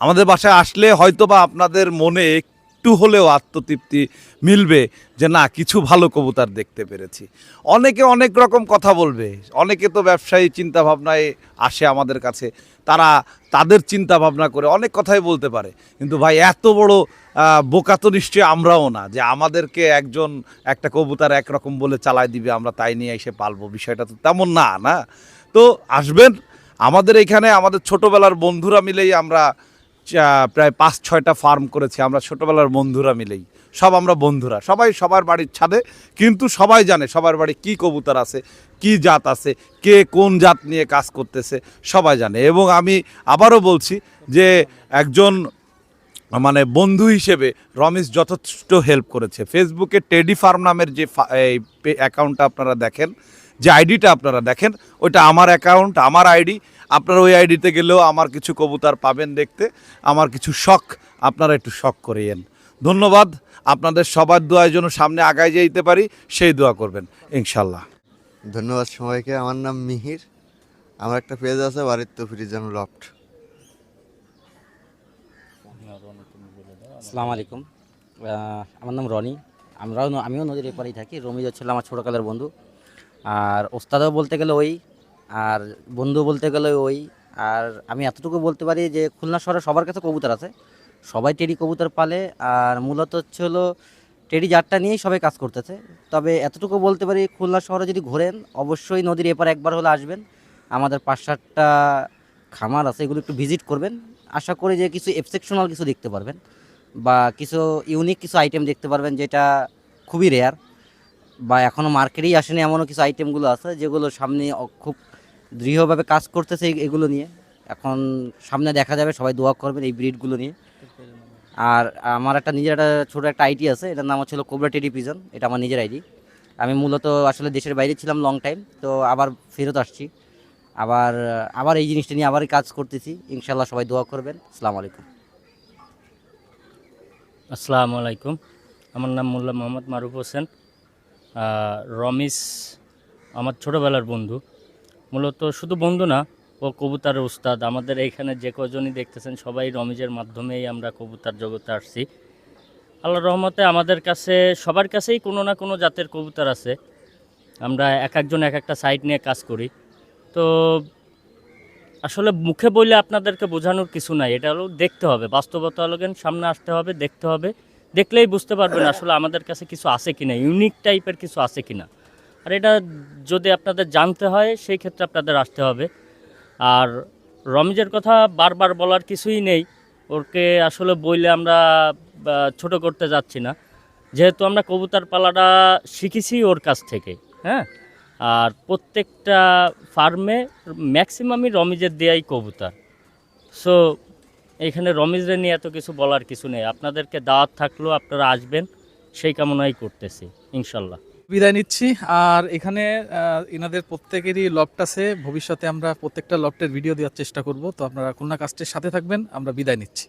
আমাদের বাসায় আসলে হয়তোবা আপনাদের মনে একটু হলেও আত্মতৃপ্তি মিলবে যে না, কিছু ভালো কবুতর দেখতে পেরেছি। অনেকে অনেক রকম কথা বলবে, অনেকে তো ব্যবসায়ী চিন্তাভাবনায় আসে আমাদের কাছে, তারা তাদের চিন্তা ভাবনা করে অনেক কথাই বলতে পারে। কিন্তু ভাই, এত বড় বোকা তো নিশ্চয়ই আমরাও না যে আমাদেরকে একজন একটা কবুতর একরকম বলে চালায় দিবে, আমরা তাই নিয়ে এসে পালবো। বিষয়টা তো তেমন না। তো আসবেন আমাদের এখানে। আমাদের ছোটোবেলার বন্ধুরা মিলেই আমরা প্রায় 5-6টা ফার্ম করেছি। আমরা ছোটোবেলার বন্ধুরা মিলেই, আমরা বন্ধুরা সবাই সবার বাড়ির ছাদে, কিন্তু সবাই জানে সবার বাড়ি কী কবুতর আছে, কি জাত আছে, কে কোন জাত নিয়ে কাজ করতেছে সবাই জানে। এবং আমি আবারও বলছি যে একজন বন্ধু হিসেবে রমেশ যথেষ্ট হেল্প করেছে। ফেসবুকে টেডি ফার্ম নামের যে অ্যাকাউন্টটা আপনারা দেখেন, যে আইডিটা আপনারা দেখেন, ওইটা আমার অ্যাকাউন্ট, আমার আইডি। আপনারা ওই আইডিতে গেলেও আমার কিছু কবুতর পাবেন দেখতে। আমার কিছু শখ, আপনারা একটু শখ করিয়েন। ধন্যবাদ। আপনাদের সবার দোয়ার জন্য সামনে আগায় যেতে পারি, সেই দোয়া করবেন ইনশাল্লাহ। ধন্যবাদ সবাইকে। আমার নাম মিহির, আমার একটা পেজ আছে বাড়ির তো ফ্রিজান লফট। আসসালামু আলাইকুম, আমার নাম রনি। আমিও নদীর এপারেই থাকি। রমিজ হচ্ছিল আমার ছোটোকালের বন্ধু, আর ওস্তাদও বলতে গেলে ওই, আর বন্ধু বলতে গেলে ওই। আর আমি এতটুকু বলতে পারি যে খুলনা শহরে সবার কাছে কবুতর আছে, সবাই টেডি কবুতর পালে, আর মূলত হচ্ছে হলো টেডি জাতটা নিয়েই সবাই কাজ করতেছে। তবে এতটুকু বলতে পারি, খুলনা শহরে যদি ঘোরেন অবশ্যই নদীর এপার একবার হলে আসবেন। আমাদের 5-7টা খামার আছে, এগুলো একটু ভিজিট করবেন। আশা করি যে কিছু এক্সেপশনাল কিছু দেখতে পারবেন বা কিছু ইউনিক কিছু আইটেম দেখতে পারবেন, যেটা খুবই রেয়ার বা এখনও মার্কেটেই আসেনি। এমনও কিছু আইটেমগুলো আছে যেগুলো সামনে খুব দৃঢ়ভাবে কাজ করতেছে এগুলো নিয়ে। এখন সামনে দেখা যাবে, সবাই দোয়া করবেন এই ব্রিডগুলো নিয়ে। আর আমার একটা নিজের একটা ছোটো একটা আইডি আছে, এটার নাম হচ্ছিল কোবরা টেডি পিজন, এটা আমার নিজের আইডি। আমি মূলত আসলে দেশের বাইরে ছিলাম লং টাইম, তো আবার ফেরত আসছি, আবার এই জিনিসটা নিয়ে আবার কাজ করতেছি। ইনশাল্লাহ সবাই দোয়া করবেন। আসসালামু আলাইকুম। আসসালামু আলাইকুম, আমার নাম মোল্লা মোহাম্মদ মারুফ হোসেন। রমিজ আমার ছোটোবেলার বন্ধু, মূলত শুধু বন্ধু না, ও কবুতরের উস্তাদ। আমাদের এইখানে যে কজনই দেখতেছেন সবাই রমিজের মাধ্যমেই আমরা কবুতর জগতে আসছি। আল্লাহর রহমতে আমাদের কাছে সবার কাছেই কোনো না কোনো জাতের কবুতর আছে। আমরা এক একজন এক একটা সাইড নিয়ে কাজ করি। তো আসলে মুখে বললে আপনাদেরকে বোঝানোর কিছু নাই, এটা হলো দেখতে হবে, বাস্তবতা হলো সামনে আসতে হবে, দেখতে হবে, দেখলেই বুঝতে পারবেন আসলে আমাদের কাছে কিছু আছে কিনা, ইউনিক টাইপের কিছু আছে কিনা। আর এটা যদি আপনাদের জানতে হয় সেই ক্ষেত্রে আপনাদের আসতে হবে। আর রমিজের কথা বারবার বলার কিছুই নেই, ওকে আসলে বইলে আমরা ছোট করতে যাচ্ছি না, যেহেতু আমরা কবুতর পালাটা শিখেছি ওর কাছ থেকে। হ্যাঁ, আর প্রত্যেকটা ফার্মে ম্যাক্সিমামই রমিজের দেয়াই কবুতর। সো এখানে রমিজরে নিয়ে এত কিছু বলার কিছু নেই, আপনাদেরকে দাওয়াত থাকলেও আপনারা আসবেন, সেই কামনাই করতেছি ইনশাল্লাহ। বিদায় নিচ্ছি। আর এখানে এনাদের প্রত্যেকেরই লফট আছে, ভবিষ্যতে আমরা প্রত্যেকটা লফটের ভিডিও দেওয়ার চেষ্টা করব। তো আপনারা খুলনা কাস্টের সাথে থাকবেন, আমরা বিদায় নিচ্ছি।